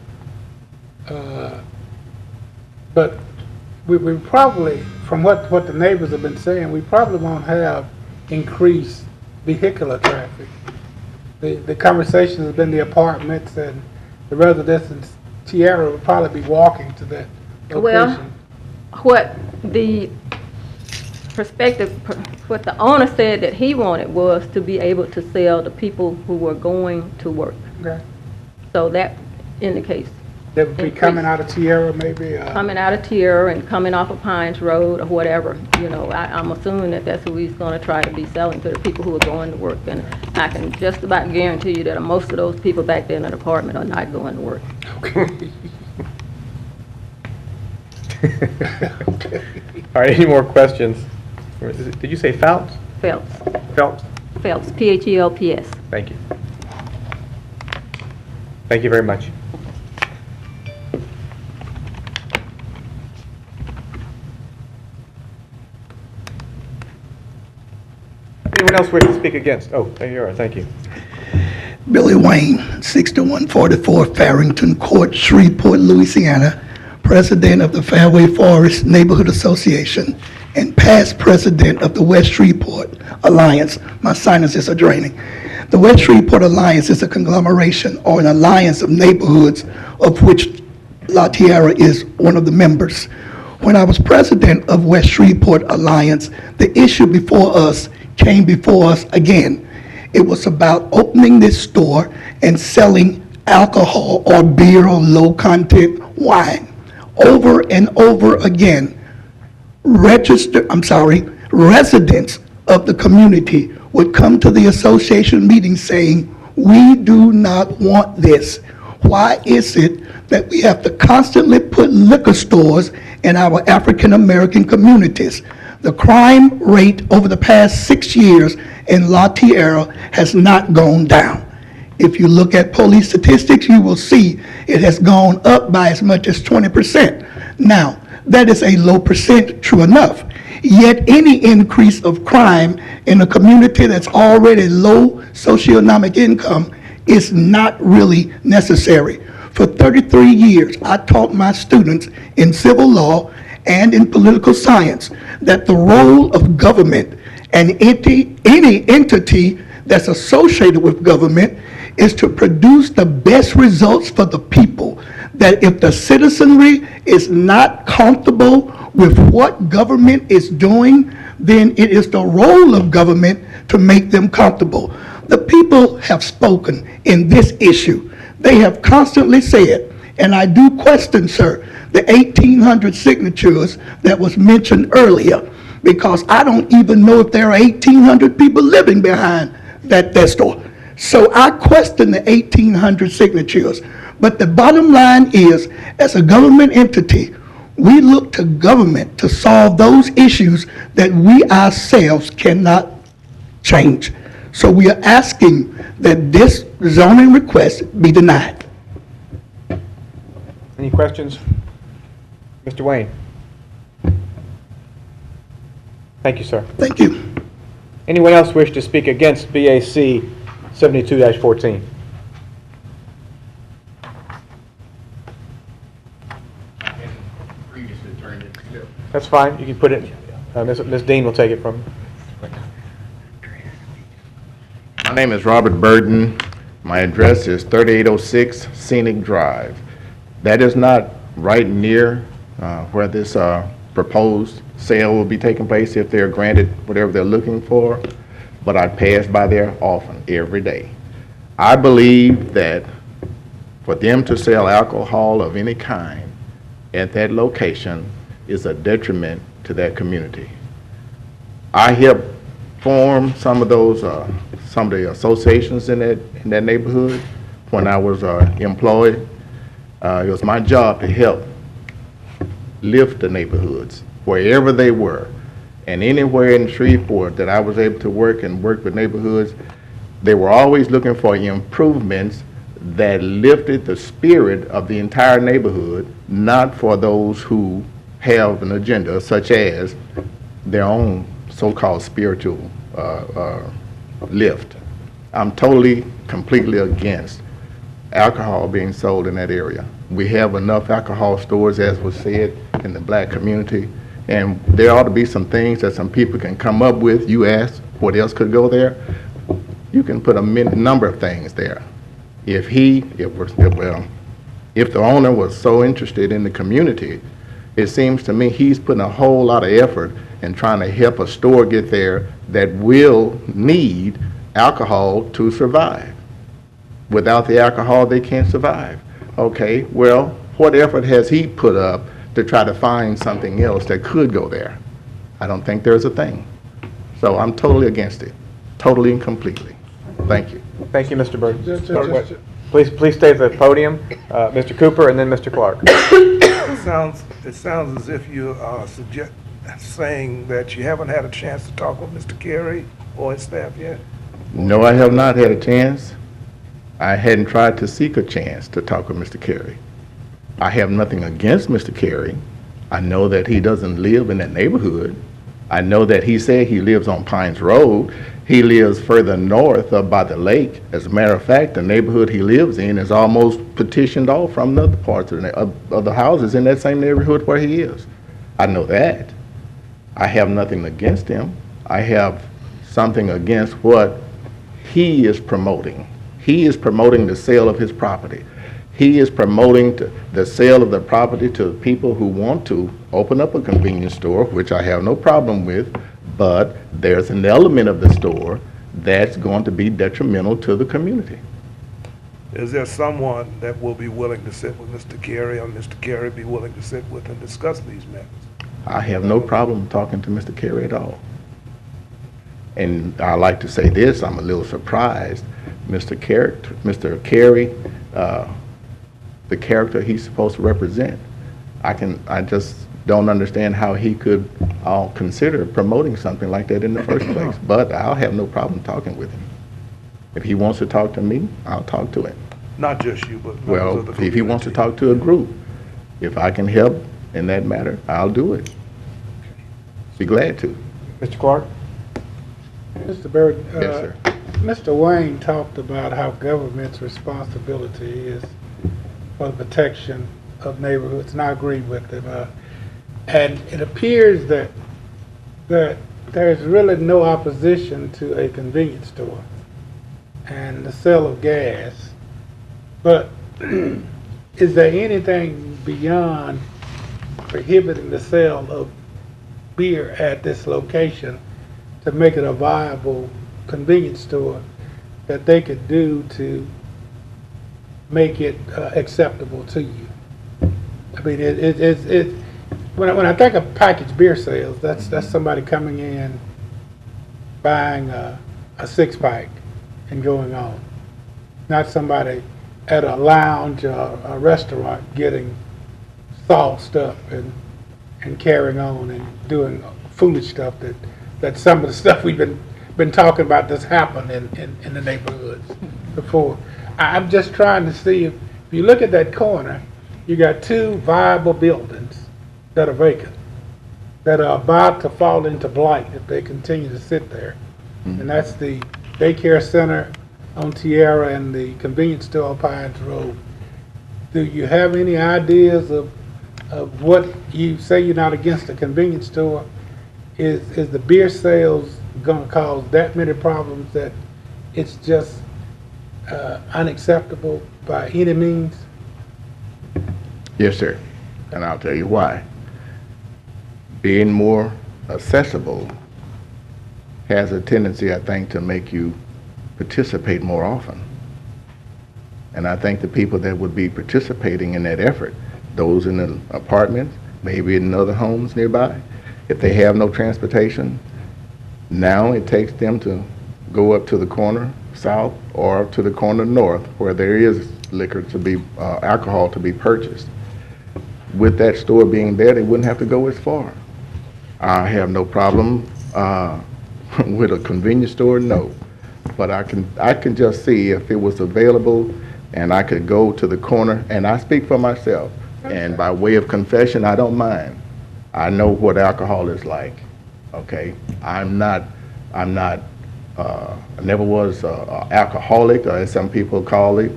But we probably, from what the neighbors have been saying, we probably won't have increased vehicular traffic. The conversation has been the apartments and the residents in Tierra would probably be walking to that location. Well, what the perspective, what the owner said that he wanted was to be able to sell to people who were going to work. Okay. So that indicates. They would be coming out of Tierra, maybe? Coming out of Tierra and coming off of Pines Road or whatever. You know, I'm assuming that that's who he's going to try to be selling to, the people who are going to work. And I can just about guarantee you that most of those people back there in the department are not going to work. Okay. All right, any more questions? Did you say Phelps? Phelps. Phelps? Phelps, P-H-E-L-P-S. Thank you. Thank you very much. Anyone else wish to speak against? Oh, there you are, thank you. Billy Wayne, 6144 Farrington Court, Shreveport, Louisiana, President of the Fairway Forest Neighborhood Association and past President of the West Shreveport Alliance. My sinuses are draining. The West Shreveport Alliance is a conglomeration or an alliance of neighborhoods of which La Tierra is one of the members. When I was president of West Shreveport Alliance, the issue before us came before us again. It was about opening this store and selling alcohol or beer or low content wine. Over and over again, residents of the community would come to the association meeting saying, we do not want this. Why is it that we have to constantly put liquor stores in our African American communities? The crime rate over the past 6 years in La Tierra has not gone down. If you look at police statistics, you will see it has gone up by as much as 20%. Now, that is a low percent, true enough. Yet any increase of crime in a community that's already low socioeconomic income is not really necessary. For 33 years, I taught my students in civil law and in political science that the role of government and any entity that's associated with government is to produce the best results for the people. That if the citizenry is not comfortable with what government is doing, then it is the role of government to make them comfortable. The people have spoken in this issue. They have constantly said, and I do question, sir, the 1,800 signatures that was mentioned earlier, because I don't even know if there are 1,800 people living behind that store. So I question the 1,800 signatures. But the bottom line is, as a government entity, we look to government to solve those issues that we ourselves cannot change. So we are asking that this zoning request be denied. Any questions? Mr. Wayne? Thank you, sir. Thank you. Anyone else wish to speak against BAC 72-14? That's fine. You can put it. Ms. Dean will take it from you. My name is Robert Burton. My address is 3806 Scenic Drive. That is not right near where this proposed sale will be taking place if they're granted whatever they're looking for, but I pass by there often, every day. I believe that for them to sell alcohol of any kind at that location is a detriment to that community. I helped form some of the associations in that neighborhood when I was employed. It was my job to help lift the neighborhoods wherever they were, and anywhere in Shreveport that I was able to work with neighborhoods, they were always looking for improvements that lifted the spirit of the entire neighborhood, not for those who have an agenda such as their own so-called spiritual lift. I'm totally, completely against alcohol being sold in that area. We have enough alcohol stores, as was said, in the black community, and there ought to be some things that some people can come up with. You asked what else could go there. You can put a number of things there. If the owner was so interested in the community, it seems to me he's putting a whole lot of effort in trying to help a store get there that will need alcohol to survive. Without the alcohol, they can't survive. Okay, well, what effort has he put up to try to find something else that could go there? I don't think there's a thing. So I'm totally against it, totally and completely. Thank you. Thank you, Mr. Burton. Please stay at the podium. Mr. Cooper and then Mr. Clark. It sounds as if you are saying that you haven't had a chance to talk with Mr. Carey or his staff yet? No, I have not had a chance. I hadn't tried to seek a chance to talk with Mr. Carey. I have nothing against Mr. Carey. I know that he doesn't live in that neighborhood. I know that he said he lives on Pines Road. He lives further north up by the lake. As a matter of fact, the neighborhood he lives in is almost petitioned off from the other parts of the houses in that same neighborhood where he is. I know that. I have nothing against him. I have something against what he is promoting. He is promoting the sale of his property. He is promoting the sale of the property to people who want to open up a convenience store, which I have no problem with, but there's an element of the store that's going to be detrimental to the community. Is there someone that will be willing to sit with Mr. Carey, or Mr. Carey be willing to sit with and discuss these matters? I have no problem talking to Mr. Carey at all. And I like to say this, I'm a little surprised. Mr. Carey, the character he's supposed to represent, I just don't understand how he could consider promoting something like that in the first place. But I'll have no problem talking with him. If he wants to talk to me, I'll talk to him. Not just you, but well, if he wants to talk to a group, if I can help in that matter, I'll do it. Be glad to. Mr. Clark? Mr. Byrd, Yes, sir. Mr. Wayne talked about how government's responsibility is for the protection of neighborhoods, and I agree with him. And it appears that there's really no opposition to a convenience store and the sale of gas, but is there anything beyond prohibiting the sale of beer at this location to make it a viable convenience store that they could do to make it acceptable to you? I mean, when I think of packaged beer sales, that's somebody coming in, buying a six-pack and going on. Not somebody at a lounge or a restaurant getting sauced up and carrying on and doing foolish stuff that some of the stuff we've been talking about that's happened in the neighborhoods before. I'm just trying to see if you look at that corner, you got two viable buildings that are vacant, that are about to fall into blight if they continue to sit there. And that's the daycare center on Tierra and the convenience store on Pines Road. Do you have any ideas of what you say you're not against a convenience store? Is the beer sales going to cause that many problems that it's just unacceptable by any means? Yes, sir. And I'll tell you why. Being more accessible has a tendency, I think, to make you participate more often. And I think the people that would be participating in that effort, those in the apartments, maybe in other homes nearby, if they have no transportation, now it takes them to go up to the corner south or to the corner north where there is liquor to be, alcohol to be purchased. With that store being there, they wouldn't have to go as far. I have no problem with a convenience store, no. But I can just see if it was available and I could go to the corner, and I speak for myself, and by way of confession, I don't mind. I know what alcohol is like, okay? I never was a alcoholic, as some people call it,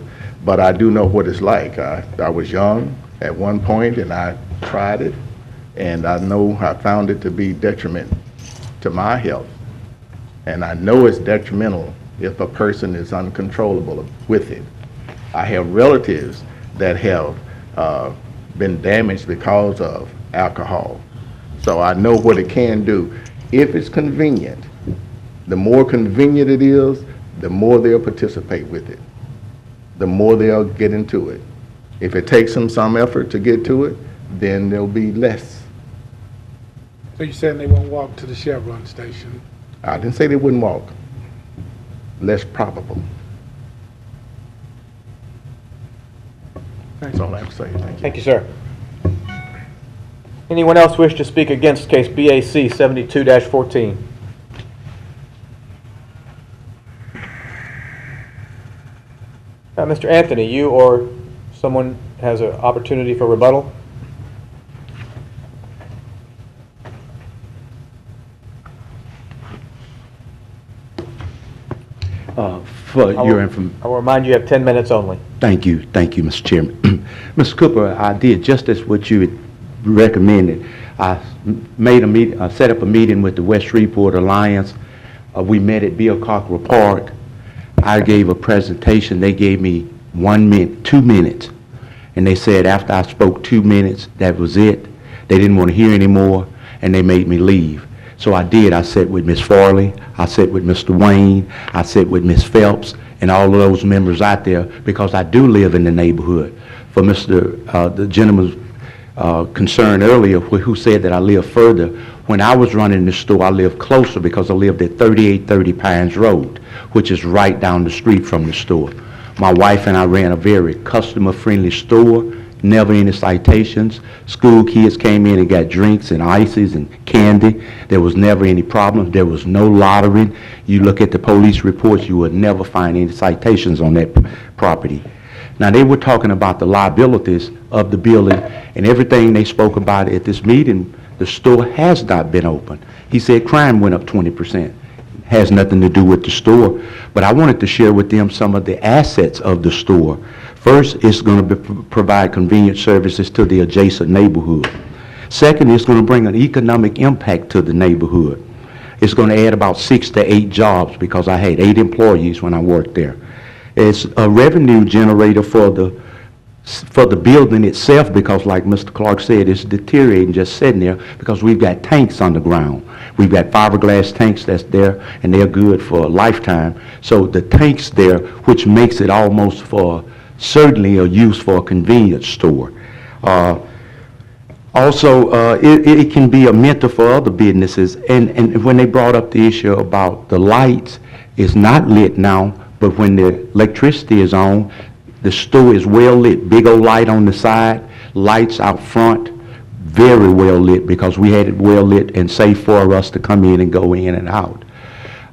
but I do know what it's like. I was young at one point, and I tried it, and I know I found it to be detrimental to my health. And I know it's detrimental if a person is uncontrollable with it. I have relatives that have been damaged because of alcohol. So I know what it can do. If it's convenient, the more convenient it is, the more they'll participate with it, the more they'll get into it. If it takes them some effort to get to it, then there'll be less. So you're saying they won't walk to the Chevron station? I didn't say they wouldn't walk. Less probable. That's all I have to say. Thank you. Thank you, sir. Anyone else wish to speak against case BAC 72-14? Mr. Anthony, you or someone has an opportunity for rebuttal? For your information. I will remind you have 10 minutes only. Thank you, Mr. Chairman. Mr. Cooper, I did just as what you had recommended. I made a meeting, set up a meeting with the West Shreveport Alliance. We met at Bill Cockrell Park. I gave a presentation. They gave me 1 minute, 2 minutes, and they said after I spoke 2 minutes, that was it. They didn't want to hear anymore, and they made me leave. So I did. I sat with Ms. Farley, I sat with Mr. Wayne, I sat with Ms. Phelps, and all of those members out there, because I do live in the neighborhood. For the gentleman's concern earlier, who said that I live further, when I was running the store, I lived closer because I lived at 3830 Pines Road, which is right down the street from the store. My wife and I ran a very customer-friendly store. Never any citations. School kids came in and got drinks and ices and candy. There was never any problems. There was no lottery. You look at the police reports, you would never find any citations on that property. Now, they were talking about the liabilities of the building, and everything they spoke about at this meeting The store has not been open. He said crime went up 20%. Has nothing to do with the store, but I wanted to share with them some of the assets of the store. First, it's going to provide convenient services to the adjacent neighborhood. Second, it's going to bring an economic impact to the neighborhood. It's going to add about 6 to 8 jobs because I had 8 employees when I worked there. It's a revenue generator for the building itself because, like Mr. Clark said, it's deteriorating just sitting there because we've got tanks underground. We've got fiberglass tanks that's there, and they're good for a lifetime. So the tanks there, which makes it almost for certainly a use for a convenience store. Also, it can be a mentor for other businesses. And when they brought up the issue about the lights, it's not lit now, but when the electricity is on, the store is well lit. Big old light on the side, lights out front, very well lit because we had it well lit and safe for us to come in and go in and out.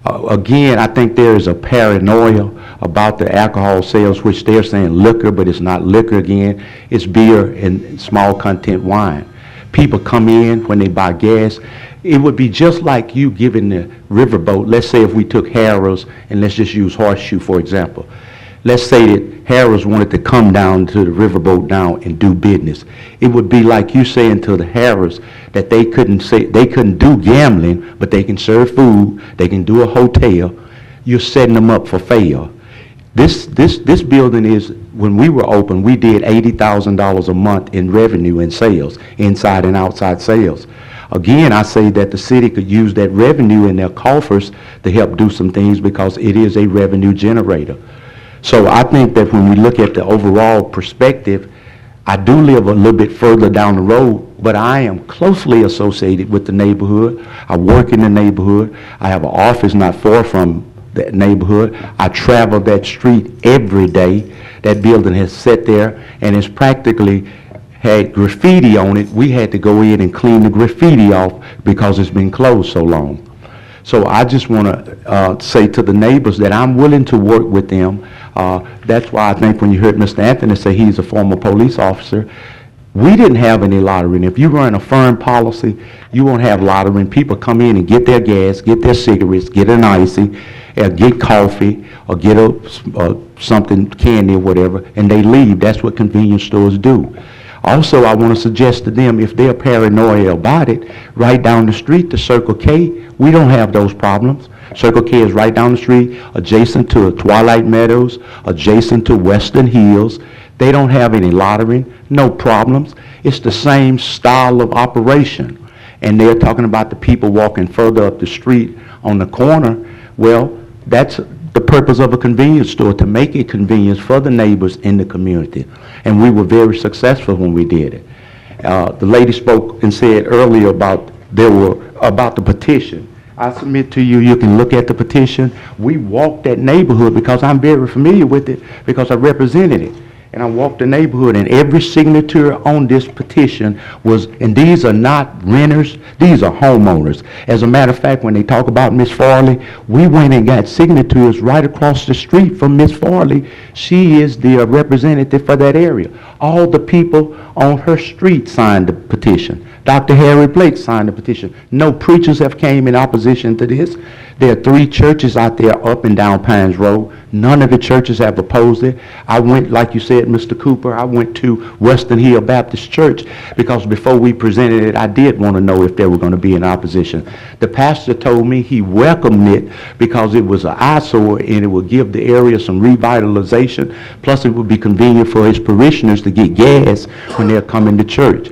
Again, I think there is a paranoia about the alcohol sales, which they're saying liquor, but it's not liquor again. It's beer and small content wine. People come in when they buy gas. It would be just like you giving the riverboat. Let's say if we took Harrah's, and let's just use Horseshoe for example. Let's say that Harrah's wanted to come down to the riverboat down and do business. It would be like you saying to the Harrah's that they couldn't do gambling, but they can serve food, they can do a hotel. You're setting them up for failure. This building is, when we were open, we did $80,000 a month in revenue and sales, inside and outside sales. Again, I say that the city could use that revenue in their coffers to help do some things because it is a revenue generator. So I think that when we look at the overall perspective, I do live a little bit further down the road, but I am closely associated with the neighborhood. I work in the neighborhood. I have an office not far from that neighborhood. I travel that street every day. That building has sat there and it's practically had graffiti on it. We had to go in and clean the graffiti off because it's been closed so long. So I just want to say to the neighbors that I'm willing to work with them. That's why I think when you heard Mr. Anthony say he's a former police officer, we didn't have any lottering. If you run a firm policy, you won't have lottering. People come in and get their gas, get their cigarettes, get an icy, get coffee, or get something, candy or whatever, and they leave. That's what convenience stores do. Also, I want to suggest to them, if they're paranoid about it, right down the street to Circle K, we don't have those problems. Circle K is right down the street, adjacent to Twilight Meadows, adjacent to Western Hills. They don't have any lottering, no problems. It's the same style of operation. And they're talking about the people walking further up the street on the corner. Well, that's the purpose of a convenience store, to make it convenient for the neighbors in the community. And we were very successful when we did it. The lady spoke and said earlier about the petition. I submit to you, you can look at the petition. We walked that neighborhood because I'm very familiar with it because I represented it. And I walked the neighborhood, and every signature on this petition was, and these are not renters, these are homeowners. As a matter of fact, when they talk about Miss Farley, we went and got signatures right across the street from Miss Farley. She is the representative for that area. All the people on her street signed the petition. Dr. Harry Blake signed the petition. No preachers have came in opposition to this. There are 3 churches out there up and down Pines Road. None of the churches have opposed it. I went, like you said, Mr. Cooper, I went to Western Hill Baptist Church because before we presented it, I did want to know if there were going to be an opposition. The pastor told me he welcomed it because it was an eyesore and it would give the area some revitalization. Plus, it would be convenient for his parishioners to get gas when they're coming to church.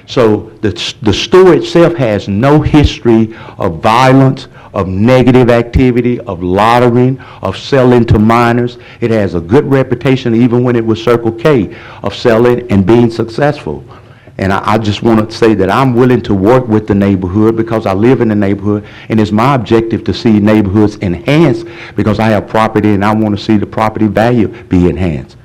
So the store itself has no history of violence, of negative activity, of lottering, of selling to minors. It has a good reputation, even when it was Circle K, of selling and being successful. And I just want to say that I'm willing to work with the neighborhood because I live in the neighborhood, and it's my objective to see neighborhoods enhanced because I have property and I want to see the property value be enhanced.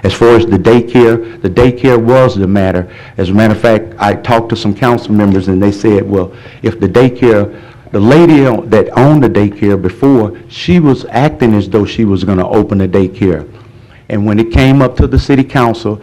As far as the daycare was the matter. As a matter of fact, I talked to some council members and they said, well, if the lady that owned the daycare before, she was acting as though she was going to open a daycare. And when it came up to the city council,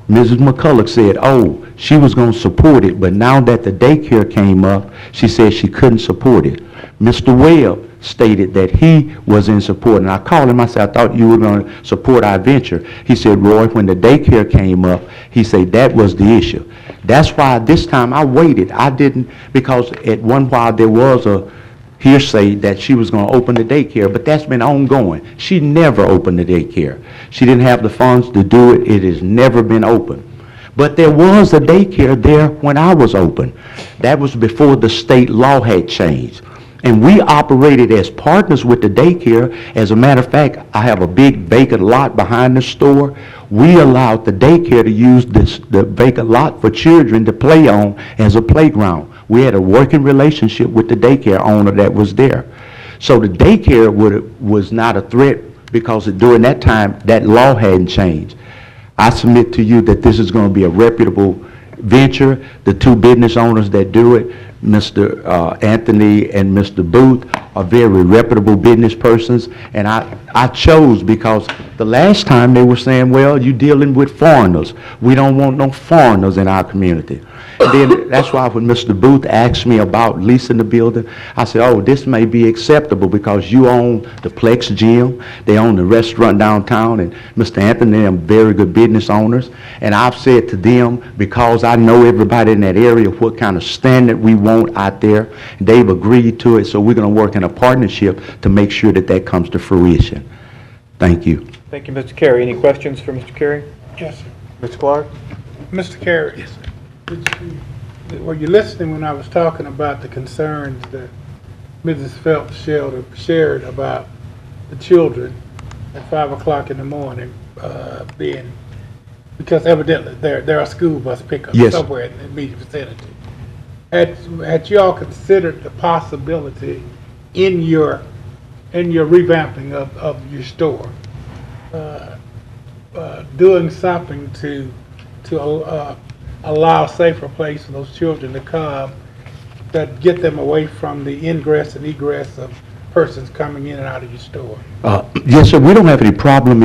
Mrs. McCulloch said, oh, she was going to support it, but now that the daycare came up, she said she couldn't support it. Mr. Webb stated that he was in support, and I called him, I said, I thought you were going to support our venture. He said, Roy, when the daycare came up, he said that was the issue. That's why this time I waited. I didn't, because at one while there was a hearsay that she was going to open the daycare, but that's been ongoing. She never opened the daycare. She didn't have the funds to do it. It has never been open. But there was a daycare there when I was open. That was before the state law had changed. And we operated as partners with the daycare. As a matter of fact, I have a big vacant lot behind the store. We allowed the daycare to use the vacant lot for children to play on as a playground. We had a working relationship with the daycare owner that was there. So the daycare was not a threat because during that time, that law hadn't changed. I submit to you that this is going to be a reputable venture. The two business owners that do it, Mr. Anthony and Mr. Booth, are very reputable business persons, and I chose because the last time they were saying, well, you're dealing with foreigners. We don't want no foreigners in our community. And then that's why when Mr. Booth asked me about leasing the building, I said, oh, this may be acceptable because you own the Plex Gym, they own the restaurant downtown, and Mr. Anthony are very good business owners. And I've said to them, because I know everybody in that area, what kind of standard we want out there, they've agreed to it, so we're going to work in a partnership to make sure that that comes to fruition. Thank you. Thank you, Mr. Carey. Any questions for Mr. Carey? Yes, sir. Mr. Clark? Mr. Carey. Yes, sir. Were you listening when I was talking about the concerns that Mrs. Phelps shared about the children at 5 o'clock in the morning being, because evidently there are school bus pickups somewhere in the immediate vicinity. Had you all considered the possibility in your revamping of your store doing something to allow a safer place for those children to come, that get them away from the ingress and egress of persons coming in and out of your store? Yes, sir. We don't have any problem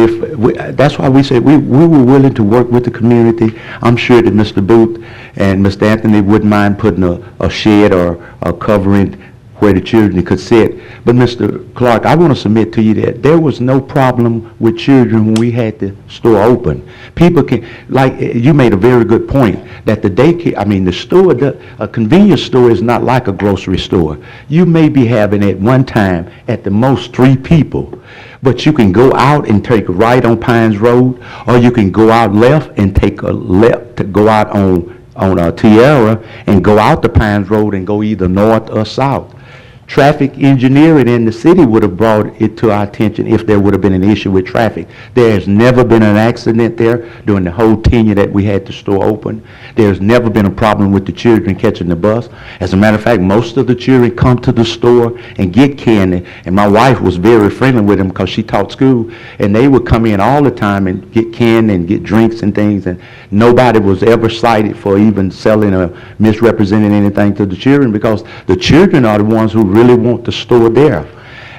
that's why we said we were willing to work with the community. I'm sure that Mr. Booth and Mr. Anthony wouldn't mind putting a shed or a covering where the children could sit. But Mr. Clark, I want to submit to you that there was no problem with children when we had the store open. People can, like you made a very good point, that the daycare, I mean the store, a convenience store is not like a grocery store. You may be having at one time at the most 3 people, but you can go out and take a right on Pines Road, or you can go out left and take a left to go out on Tierra and go out to Pines Road and go either north or south. Traffic engineering in the city would have brought it to our attention if there would have been an issue with traffic. There has never been an accident there during the whole tenure that we had the store open. There's never been a problem with the children catching the bus. As a matter of fact, most of the children come to the store and get candy, and my wife was very friendly with them because she taught school, and they would come in all the time and get candy and get drinks and things, and nobody was ever cited for even selling or misrepresenting anything to the children, because the children are the ones who really want the store there.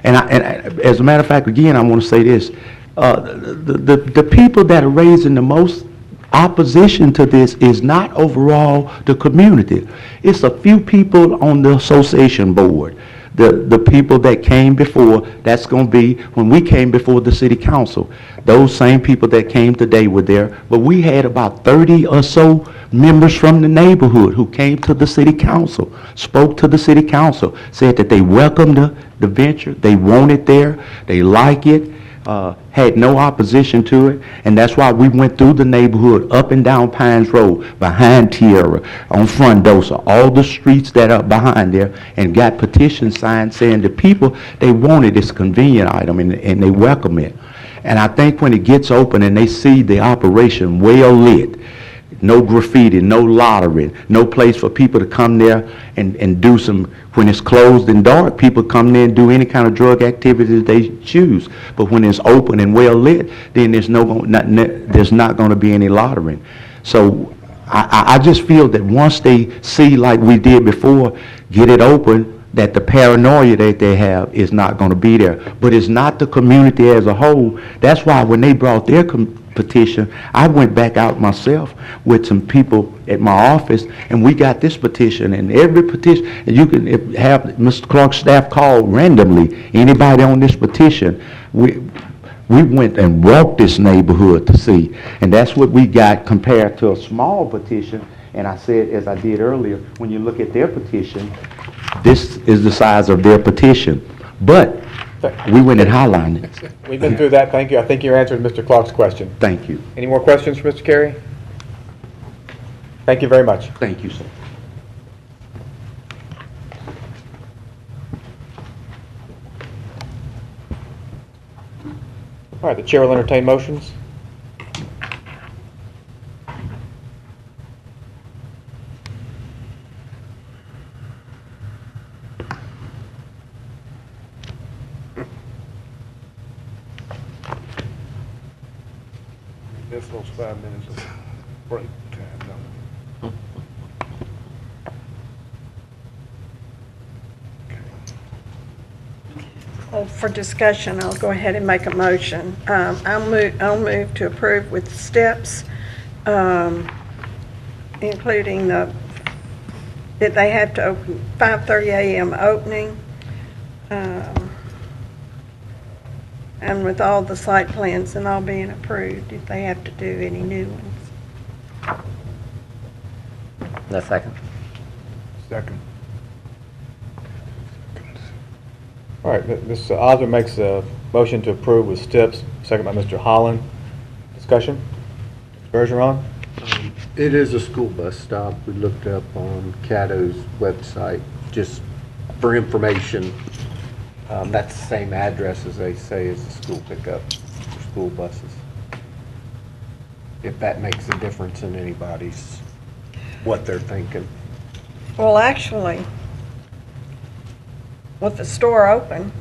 And as a matter of fact, again, I want to say this, the people that are raising the most opposition to this is not overall the community. It's a few people on the association board. The people that came before, that's going to be when we came before the city council. Those same people that came today were there, but we had about 30 or so members from the neighborhood who came to the city council, spoke to the city council, said that they welcomed the venture, they want it there, they like it, had no opposition to it, and that's why we went through the neighborhood, up and down Pines Road, behind Tierra, on Frondosa, all the streets that are behind there, and got petition signs saying the people, they want it, it's a convenient item, and they welcome it. And I think when it gets open and they see the operation well lit, no graffiti, no loitering, no place for people to come there and do some, when it's closed and dark, people come there and do any kind of drug activity that they choose. But when it's open and well lit, then there's not going to be any loitering. So I just feel that once they see, like we did before, get it open, that the paranoia that they have is not going to be there. But it's not the community as a whole. That's why when they brought their petition. I went back out myself with some people at my office, and we got this petition, and every petition, and you can have Mr. Clark's staff call randomly, anybody on this petition. We went and walked this neighborhood to see, and that's what we got compared to a small petition. And I said, as I did earlier, when you look at their petition, this is the size of their petition. But we went and highlighted it. We've been through that, thank you. I think you answered Mr. Clark's question. Thank you. Any more questions for Mr. Carey? Thank you very much. Thank you, sir. All right, the chair will entertain motions. That's those 5 minutes of break time. No. Well, for discussion, I'll go ahead and make a motion. I'll move to approve with steps, including that they have to open 5:30 a.m. opening, and with all the site plans and all being approved, if they have to do any new ones. The second. Second. All right, Ms. Osmond makes a motion to approve with steps, second by Mr. Holland. Discussion? Mr. Bergeron? It is a school bus stop. We looked up on Caddo's website, just for information. That's the same address as they say is the school pickup for school buses. If that makes a difference in anybody's, what they're thinking. Well, actually, with the store open,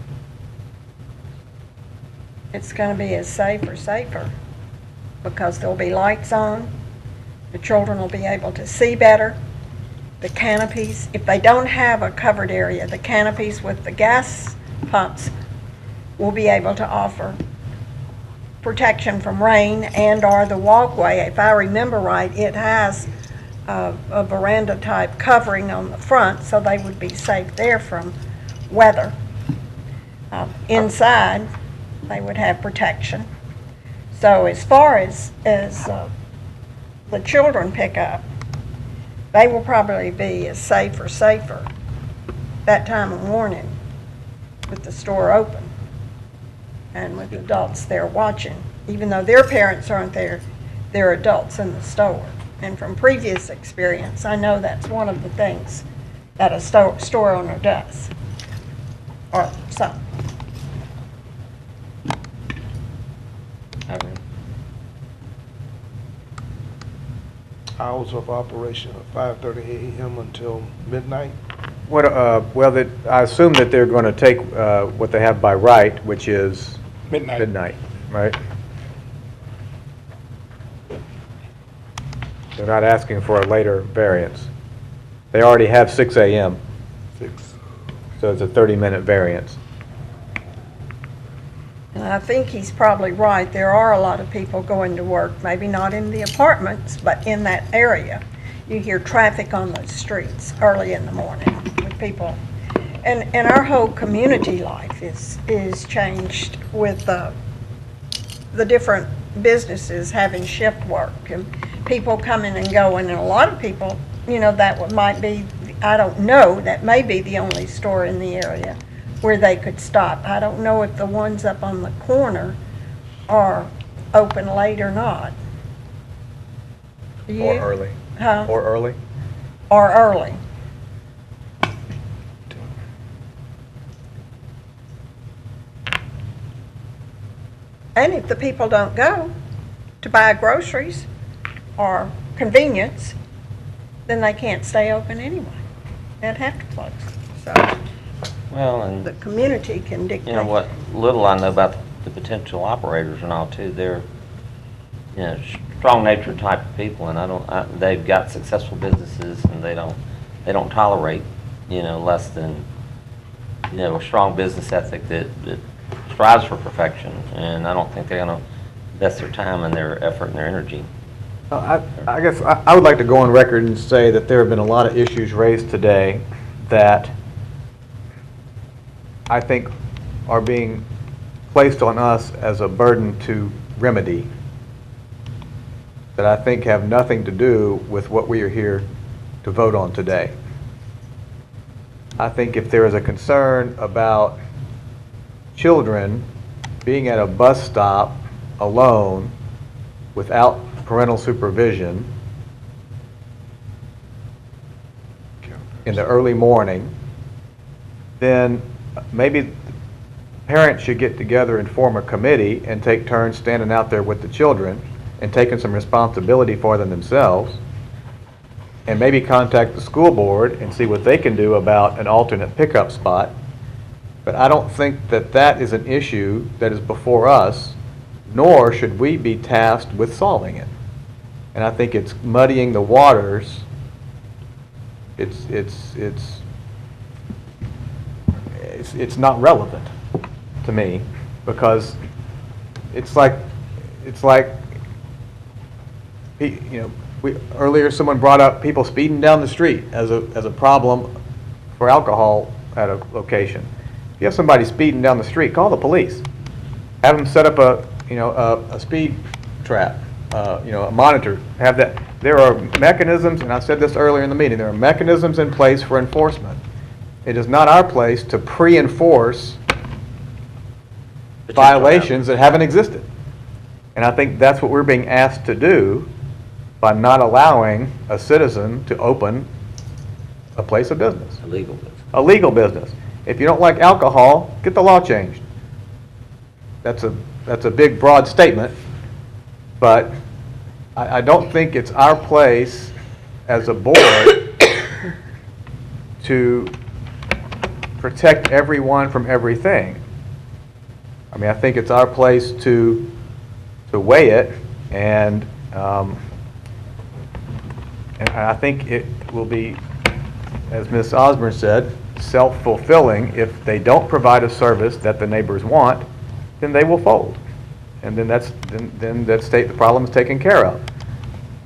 it's going to be as safer because there'll be lights on. The children will be able to see better. The canopies, if they don't have a covered area, the canopies with the gas pumps will be able to offer protection from rain and or the walkway. If I remember right, it has a veranda type covering on the front, so they would be safe there from weather. Inside, they would have protection. So as far as the children pick up, they will probably be as safer that time of morning with the store open and with adults there watching. Even though their parents aren't there, they're adults in the store. And from previous experience, I know that's one of the things that a store owner does. Or some. Hours of operation of 5:30 a.m. until midnight? What, well, I assume that they're going to take what they have by right, which is midnight, right? They're not asking for a later variance. They already have 6 a.m. 6. So it's a 30-minute variance. And I think he's probably right. There are a lot of people going to work, maybe not in the apartments, but in that area. You hear traffic on those streets early in the morning with people. And our whole community life is changed with the different businesses having shift work and people coming and going. And a lot of people, you know, might be, I don't know, that may be the only store in the area where they could stop. I don't know if the ones up on the corner are open late or not. Or early. Huh? Or early. Or early. And if the people don't go to buy groceries or convenience, then they can't stay open anyway. They'd have to close. So Well, and the community can dictate. you know what little I know about the potential operators and all too, they're, you know, strong-natured type of people, and they've got successful businesses, and they don't tolerate, you know, less than, you know, a strong business ethic that strives for perfection. And I don't think they're invest their time and their effort and their energy. I guess I would like to go on record and say that there have been a lot of issues raised today that I think are being placed on us as a burden to remedy, that I think have nothing to do with what we are here to vote on today. I think if there is a concern about children being at a bus stop alone without parental supervision in the early morning, then maybe parents should get together and form a committee and take turns standing out there with the children and taking some responsibility for them themselves, and maybe contact the school board and see what they can do about an alternate pickup spot. But I don't think that that is an issue that is before us, nor should we be tasked with solving it. And I think it's muddying the waters. It's not relevant to me, because it's like earlier someone brought up people speeding down the street as a problem for alcohol at a location. If you have somebody speeding down the street, call the police. Have them set up a speed trap, a monitor. Have that. There are mechanisms, and I said this earlier in the meeting, there are mechanisms in place for enforcement. It is not our place to pre-enforce violations that haven't existed. And I think that's what we're being asked to do by not allowing a citizen to open a place of business. A legal business. A legal business. If you don't like alcohol, get the law changed. That's a big, broad statement, but I don't think it's our place as a board to protect everyone from everything. I mean, I think it's our place to weigh it, and I think it will be, as Ms. Osborne said, self-fulfilling. If they don't provide a service that the neighbors want, then they will fold, and then the problem is taken care of.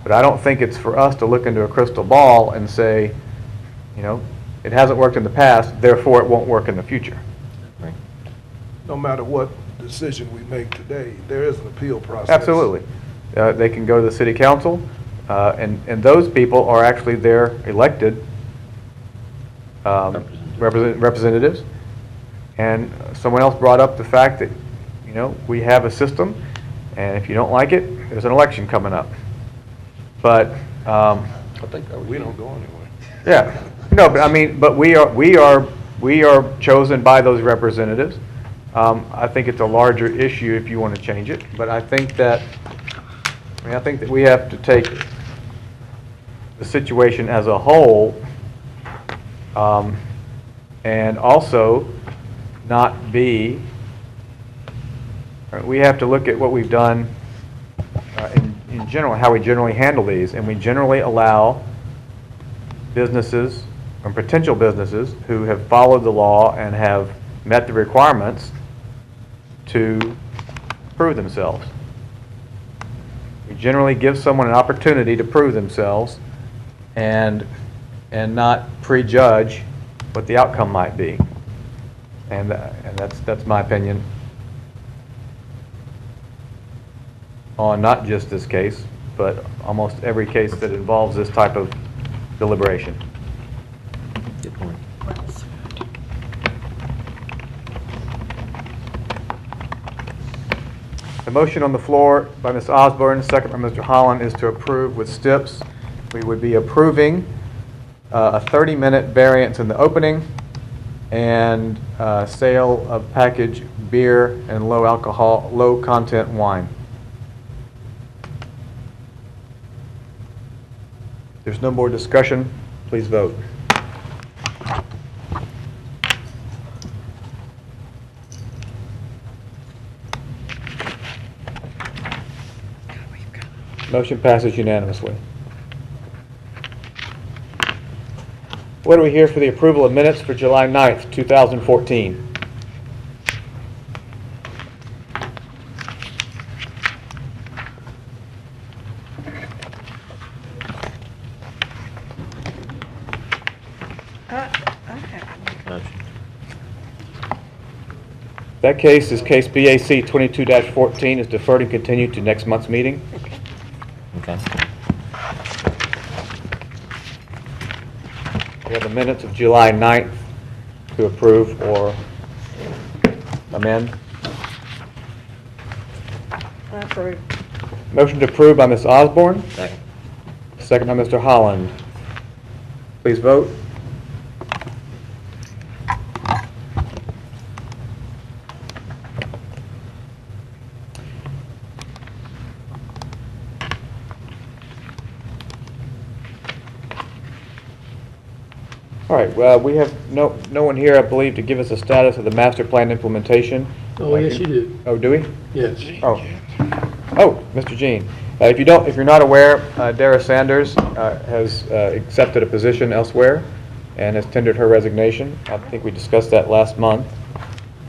But I don't think it's for us to look into a crystal ball and say, it hasn't worked in the past, therefore it won't work in the future. Right. No matter what decision we make today, there is an appeal process. Absolutely. They can go to the city council, and those people are actually their elected representatives. And someone else brought up the fact that, we have a system, and if you don't like it, there's an election coming up. But I think we don't go anywhere. yeah, no, but I mean, but we are chosen by those representatives. I think it's a larger issue if you want to change it, but I think that we have to take the situation as a whole, and also not be. We have to look at what we've done in general, how we generally handle these, and we generally allow businesses or potential businesses who have followed the law and have met the requirements to prove themselves. We generally give someone an opportunity to prove themselves and not prejudge what the outcome might be. And that's my opinion on not just this case, but almost every case that involves this type of deliberation. Good point. The motion on the floor by Ms. Osborne, second by Mr. Holland, is to approve with steps. We would be approving a 30-minute variance in the opening and sale of packaged beer and low alcohol, low content wine. If there's no more discussion, please vote. Motion passes unanimously. What do we hear for the approval of minutes for July 9th, 2014? Okay. That case is case BAC 22-14 is deferred and continued to next month's meeting. Okay. We have the minutes of July 9th to approve or amend. I approve. Motion to approve by Ms. Osborne, Second. second by Mr. Holland. Please vote. All right, well, we have no one here, I believe, to give us a status of the master plan implementation. Oh, yes, you do. Oh, do we? Yes. Oh, Mr. Jean. If you're not aware, Dara Sanders has accepted a position elsewhere and has tendered her resignation. I think we discussed that last month.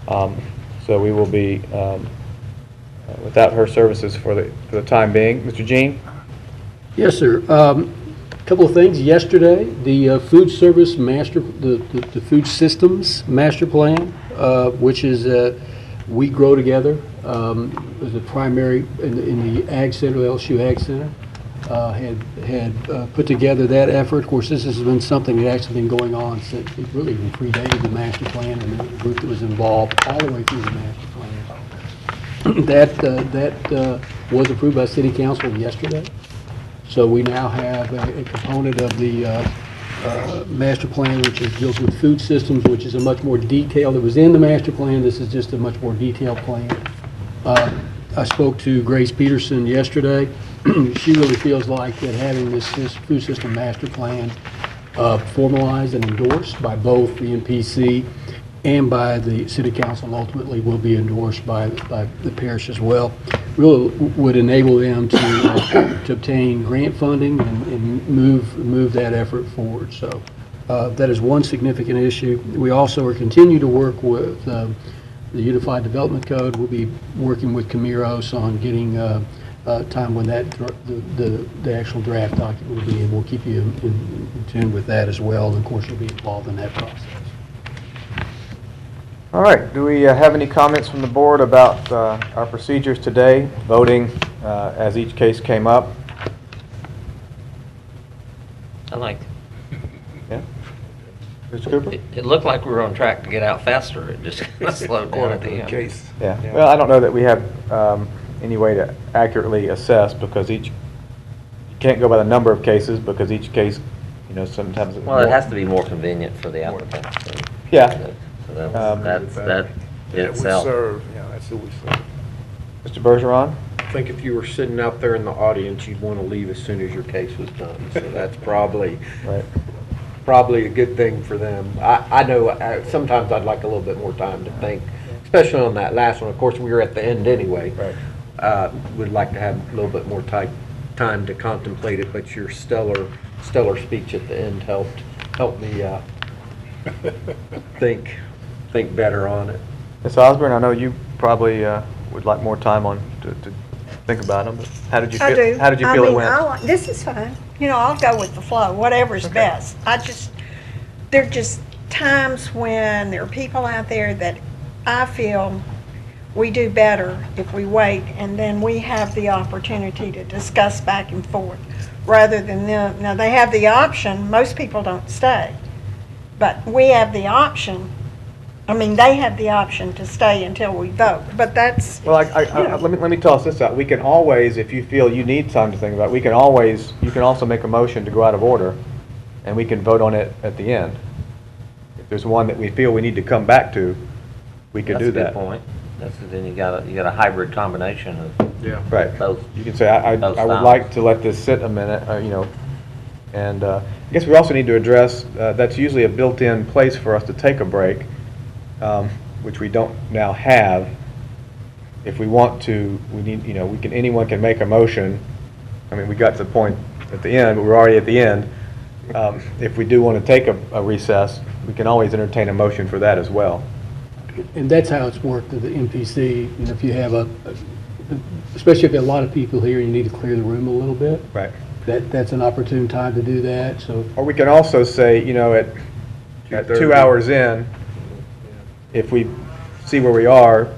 So we will be without her services for the time being. Mr. Jean? Yes, sir. Couple of things. Yesterday, the food service master, the food systems master plan, which is We Grow Together, was the primary in the Ag Center, the LSU Ag Center, had put together that effort. Of course, this has been something that actually been going on since it really even predated the master plan, and the group that was involved all the way through the master plan. That was approved by City Council yesterday. So we now have a component of the master plan which deals with food systems, which is a much more detailed. It was in the master plan. This is just a much more detailed plan. I spoke to Grace Peterson yesterday. She really feels like that having this food system master plan formalized and endorsed by both the MPC and by the City Council, and ultimately will be endorsed by the parish as well, really would enable them to obtain grant funding and move that effort forward. So that is one significant issue. We also are continue to work with the Unified Development Code. We'll be working with Camiros on getting time when that the actual draft document will be, and we'll keep you in tune with that as well. And of course, you'll be involved in that process. All right, do we have any comments from the board about our procedures today, voting as each case came up? I like, Yeah? Mr. Cooper? it looked like we were on track to get out faster. It just slowed down at the end. Case. Yeah, well, I don't know that we have any way to accurately assess, because you can't go by the number of cases, because each case, sometimes. Well, it has to be more convenient for the applicant. So. Yeah. So that in That we itself. serve, that's who we serve. Mr. Bergeron? I think if you were sitting out there in the audience, you'd want to leave as soon as your case was done. So that's probably a good thing for them. I know sometimes I'd like a little bit more time to think, especially on that last one. Of course, we were at the end anyway. Right. Would like to have a little bit more time to contemplate it, but your stellar speech at the end helped me think better on it. Ms. Osborne, I know you probably would like more time to think about them, but how did you feel? I do. How did you feel it went? This is fine. I'll go with the flow, whatever's best. There are just times when there are people out there that I feel we do better if we wait, and then we have the opportunity to discuss back and forth, rather than them. Now, they have the option. Most people don't stay, but we have the option. They have the option to stay until we vote, but that's... Well, let me toss this out. We can always, if you feel you need time to think about it, you can also make a motion to go out of order, and we can vote on it at the end. If there's one that we feel we need to come back to, we could do that. That's a good point. Then you got a hybrid combination of Right. both. You can say, I would styles. like to let this sit a minute, and I guess we also need to address, that's usually a built-in place for us to take a break, which we don't now have. If we want to, we need, anyone can make a motion. We got to the point at the end, but we're already at the end. If we do want to take a recess, we can always entertain a motion for that as well. And that's how it's worked at the MPC. If you have especially if you have a lot of people here, you need to clear the room a little bit. Right. That's an opportune time to do that. So. Or we can also say, at 2 hours in, if we see where we are,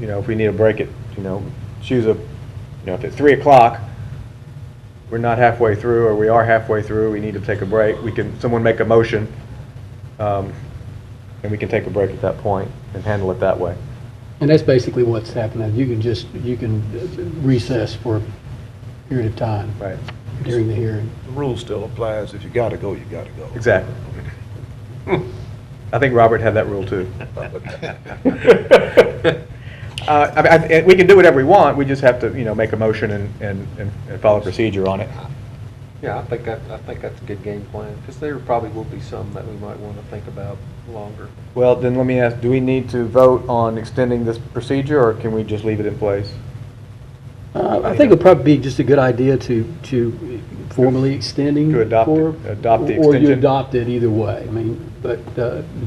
if we need a break at, if at 3 o'clock, we're not halfway through, or we are halfway through, we need to take a break, someone make a motion, and we can take a break at that point and handle it that way. And that's basically what's happening. You can recess for a period of time. Right. During the hearing. The rule still applies. If you gotta go, you gotta go. Exactly. I think Robert had that rule too. We can do whatever we want, we just have to, make a motion and follow procedure on it. Yeah, I think that's a good game plan, because there probably will be some that we might want to think about longer. Well, then let me ask, do we need to vote on extending this procedure, or can we just leave it in place? I think it'd probably be just a good idea to formally extending. To adopt the extension? Or you adopt it either way. I mean, but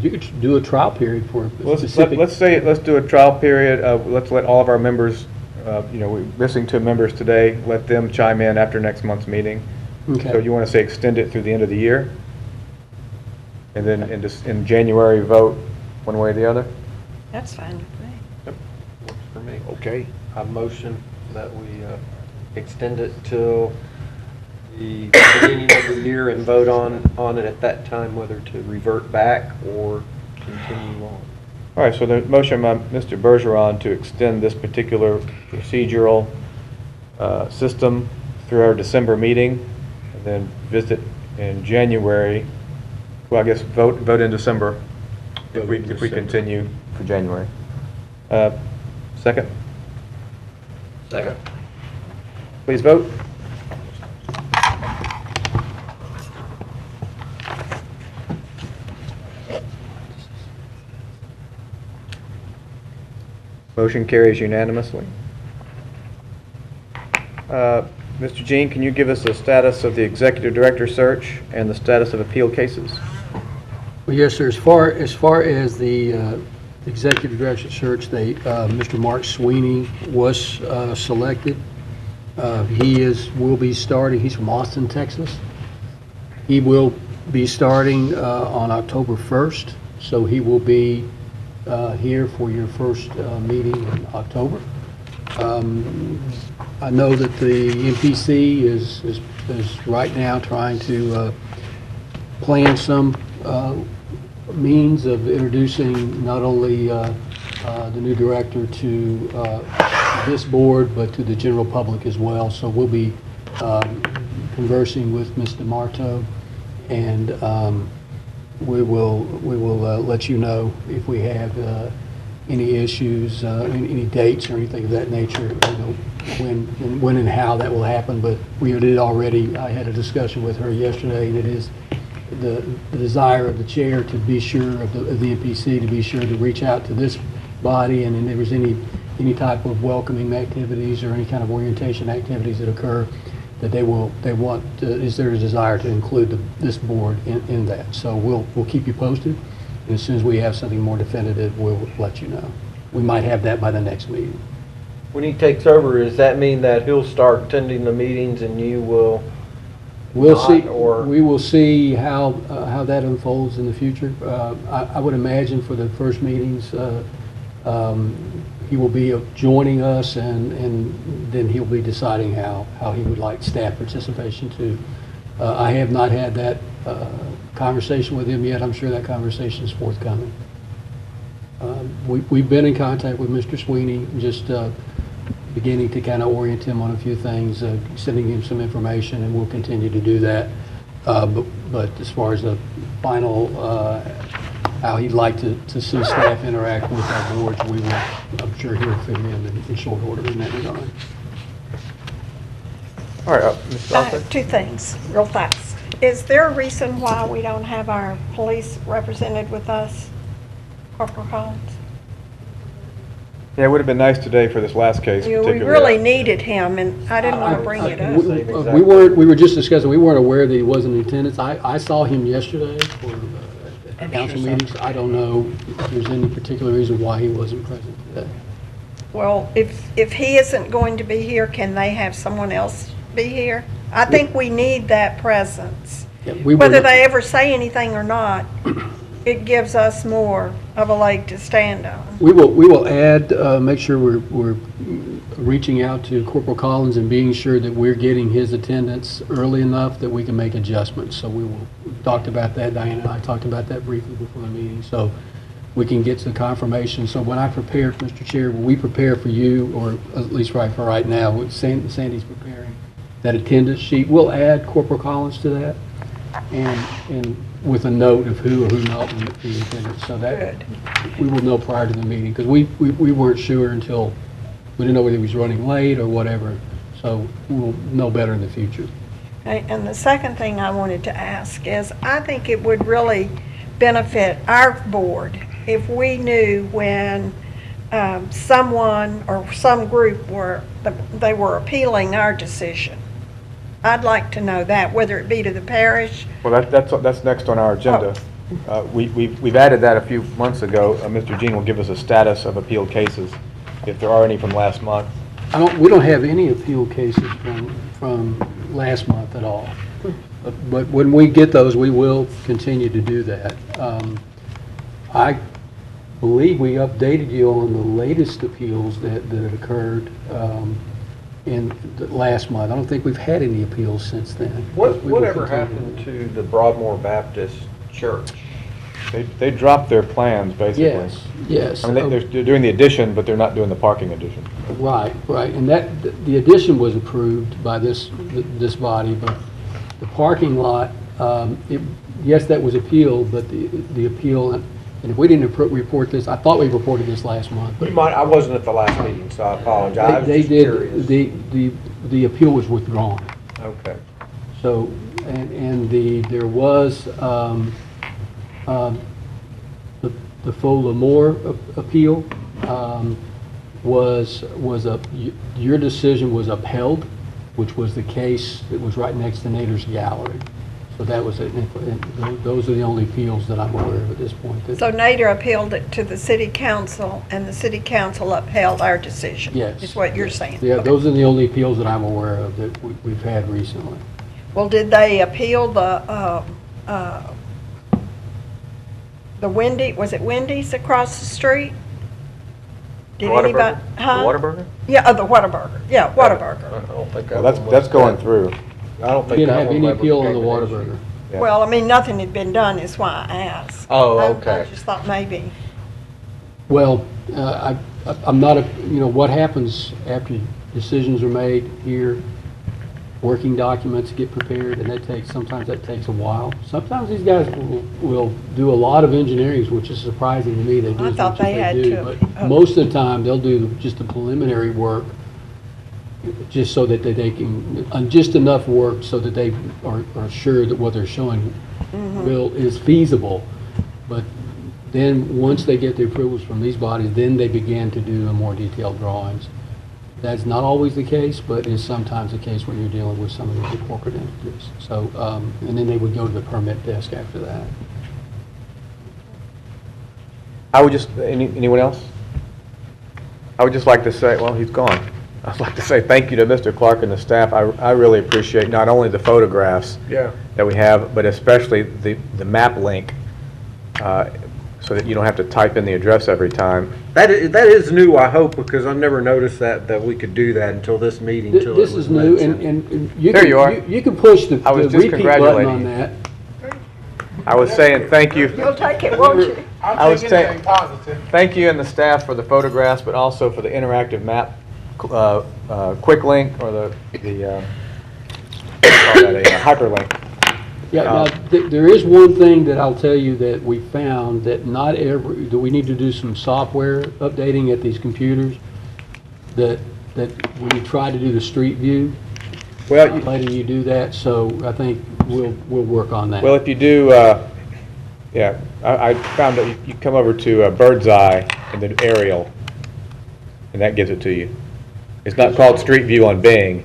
you could do a trial period for a specific. Let's do a trial period. Let's let all of our members, we're missing 2 members today, let them chime in after next month's meeting. Okay. So you want to say extend it through the end of the year? And then in January, vote one way or the other? That's fine with me. Yep, works for me. Okay. I motion that we extend it till the beginning of the year and vote on it at that time, whether to revert back or continue on. All right, so the motion by Mr. Bergeron to extend this particular procedural system through our December meeting, and then visit in January. Well, I guess vote in December if we continue for January. Second? Second. Please vote. Motion carries unanimously. Mr. Jean, can you give us the status of the executive director search and the status of appeal cases? Well, yes, sir. As far as the executive director search, Mr. Mark Sweeney was selected. He will be starting. He's from Austin, Texas. He will be starting on October 1st, so he will be here for your first meeting in October. I know that the MPC is right now trying to plan some means of introducing not only the new director to this board, but to the general public as well. So we'll be conversing with Mr. Marto, and we will let you know if we have any issues, any dates or anything of that nature, when and how that will happen. But we did already, I had a discussion with her yesterday, and it is the desire of the chair to be sure, of the MPC, to be sure to reach out to this body, and if there was any type of welcoming activities or any kind of orientation activities that occur, that is there a desire to include this board in that. So we'll keep you posted, and as soon as we have something more definitive, we'll let you know. We might have that by the next meeting. When he takes over, does that mean that he'll start attending the meetings and you will We'll not, see. or We will see how that unfolds in the future. I would imagine for the first meetings, he will be joining us, and then he'll be deciding how he would like staff participation too. I have not had that conversation with him yet. I'm sure that conversation is forthcoming. We've been in contact with Mr. Sweeney, just beginning to kind of orient him on a few things, sending him some information, and we'll continue to do that. But as far as the final, how he'd like to see staff interact with our boards, we will, I'm sure he'll fit in short order in that regard. All right, Ms. Dawson? Two things, real fast. Is there a reason why we don't have our police represented with us, Corporal Collins? Yeah, it would have been nice today for this last case We particularly. really needed him, and I didn't want to bring it up. We were just discussing, we weren't aware that he wasn't in attendance. I saw him yesterday for council meetings. I don't know if there's any particular reason why he wasn't present today. Well, if he isn't going to be here, can they have someone else be here? I think we need that presence. Yeah, Whether they ever say anything or not, it gives us more of a leg to stand on. We will add, make sure we're reaching out to Corporal Collins and being sure that we're getting his attendance early enough that we can make adjustments. So we talked about that, Diana and I talked about that briefly before the meeting, so we can get some confirmation. So when I prepare, Mr. Chair, when we prepare for you, or at least for right now, Sandy's preparing that attendance sheet, we'll add Corporal Collins to that, and with a note of who or who not in the attendance, so that we will know prior to the meeting, because we weren't sure until, we didn't know whether he was running late or whatever, so we'll know better in the future. Okay, and the second thing I wanted to ask is, I think it would really benefit our board if we knew when someone or some group they were appealing our decision. I'd like to know that, whether it be to the parish. Well, that's next on our agenda. We've added that a few months ago. Mr. Jean will give us a status of appealed cases, if there are any from last month. We don't have any appeal cases from last month at all. But when we get those, we will continue to do that. I believe we updated you on the latest appeals that had occurred in the last month. I don't think we've had any appeals since then. Whatever happened to the Broadmoor Baptist Church? They dropped their plans, basically. Yes. I mean, they're doing the addition, but they're not doing the parking addition. Right, and the addition was approved by this body, but the parking lot, yes, that was appealed, but the appeal, and if we didn't report this, I thought we reported this last month. But I wasn't at the last meeting, so I apologize. They did, the appeal was withdrawn. Okay. So, and there was, the Faux L'Amour appeal your decision was upheld, which was the case that was right next to Nader's Gallery. So that was those are the only appeals that I'm aware of at this point. So Nader appealed it to the city council, and the city council upheld our decision. Yes. Is what you're saying. Yeah, those are the only appeals that I'm aware of that we've had recently. Well, did they appeal was it Wendy's across the street? Did anybody? Huh? The Whataburger? Yeah, the Whataburger. Yeah, Whataburger. I don't think Well, that's going through. I don't think We didn't that have one any ever appeal on became the an Whataburger. Yeah. Well, I mean, nothing had been done, is why I asked. Oh, I okay. just thought maybe. Well, I'm not what happens after decisions are made here, working documents get prepared, and sometimes that takes a while. Sometimes these guys will do a lot of engineering, which is surprising to me. They do I as thought much as they had do, to. but most of the time, they'll do just the preliminary work, just so that they can, just enough work so that they are sure that what they're showing is feasible. But then, once they get the approvals from these bodies, then they begin to do the more detailed drawings. That's not always the case, but is sometimes the case when you're dealing with some of the corporate entities. So, and then they would go to the permit desk after that. I would just, anyone else? I would just like to say, well, he's gone. I'd like to say thank you to Mr. Clark and the staff. I really appreciate not only the photographs that we have, but especially the map link, so that you don't have to type in the address every time. That is new, I hope, because I've never noticed that we could do that until this meeting. This is new, and you There can, you are. you can push the I was just repeat button congratulating on you. that. I was saying thank you. You'll take it, won't you? I'll take anything positive. Thank you and the staff for the photographs, but also for the interactive map, quick link, or the hyperlink. Yeah, now, there is one thing that I'll tell you that we found, that that we need to do some software updating at these computers, that when you try to do the street view, letting you do that, so I think we'll work on that. Well, if you do, I found that you come over to Bird's Eye and then Aerial, and that gives it to you. It's not called Street View on Bing.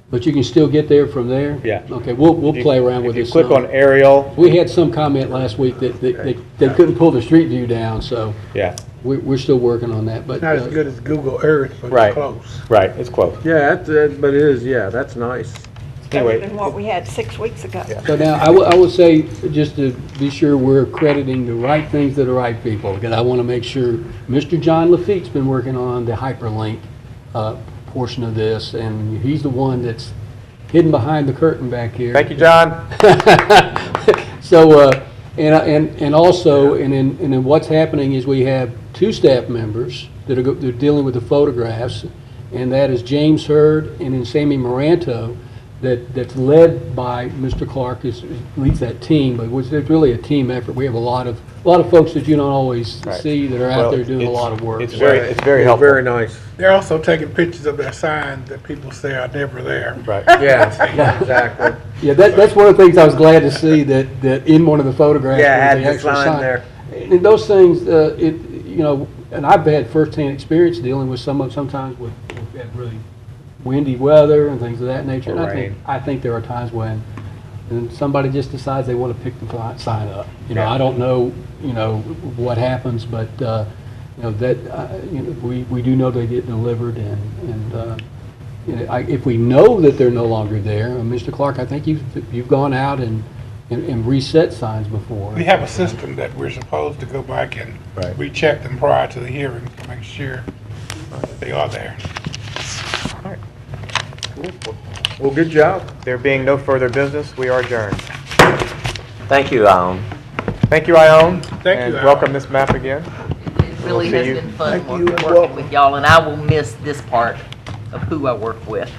But you can still get there from there? Yeah. Okay, we'll play around with this. If you click on Aerial. We had some comment last week that they couldn't pull the street view down, so Yeah. we're still working on that. But Not as good as Google Earth, but Right. it's close. Right, it's close. Yeah, but it is, that's nice. better Anyway. than what we had 6 weeks ago. So now, I will say, just to be sure we're accrediting the right things to the right people, because I want to make sure Mr. John Lafitte's been working on the hyperlink portion of this, and he's the one that's hidden behind the curtain back here. Thank you, John. So, and also, and then what's happening is we have 2 staff members that are they're dealing with the photographs, and that is James Hurd and then Sammy Moranto, that's led by Mr. Clark, leads that team, but it's really a team effort. We have a lot of folks that you don't always see that are out there doing a lot of work. It's very helpful. Very nice. They're also taking pictures of their signs that people say are never there. Right. Yeah, exactly. Yeah, that's one of the things I was glad to see, that in one of the photographs. Yeah, was had the sign there. And those things, and I've had firsthand experience dealing with sometimes with really windy weather and things of that nature. And I think there are times when somebody just decides they want to pick the sign up. I don't know, what happens, but we do know they get delivered, and if we know that they're no longer there, Mr. Clark, I think you've gone out and reset signs before. We have a system that we're supposed to go back and recheck them prior to the hearing to make sure that they are there. Well, good job. There being no further business, we are adjourned. Thank you, Alan. Thank you, Ione. Thank and you, welcome, Ms. Mapp, again. It really We'll has see you. been fun Thank you, and working welcome. with y'all, and I will miss this part of who I work with.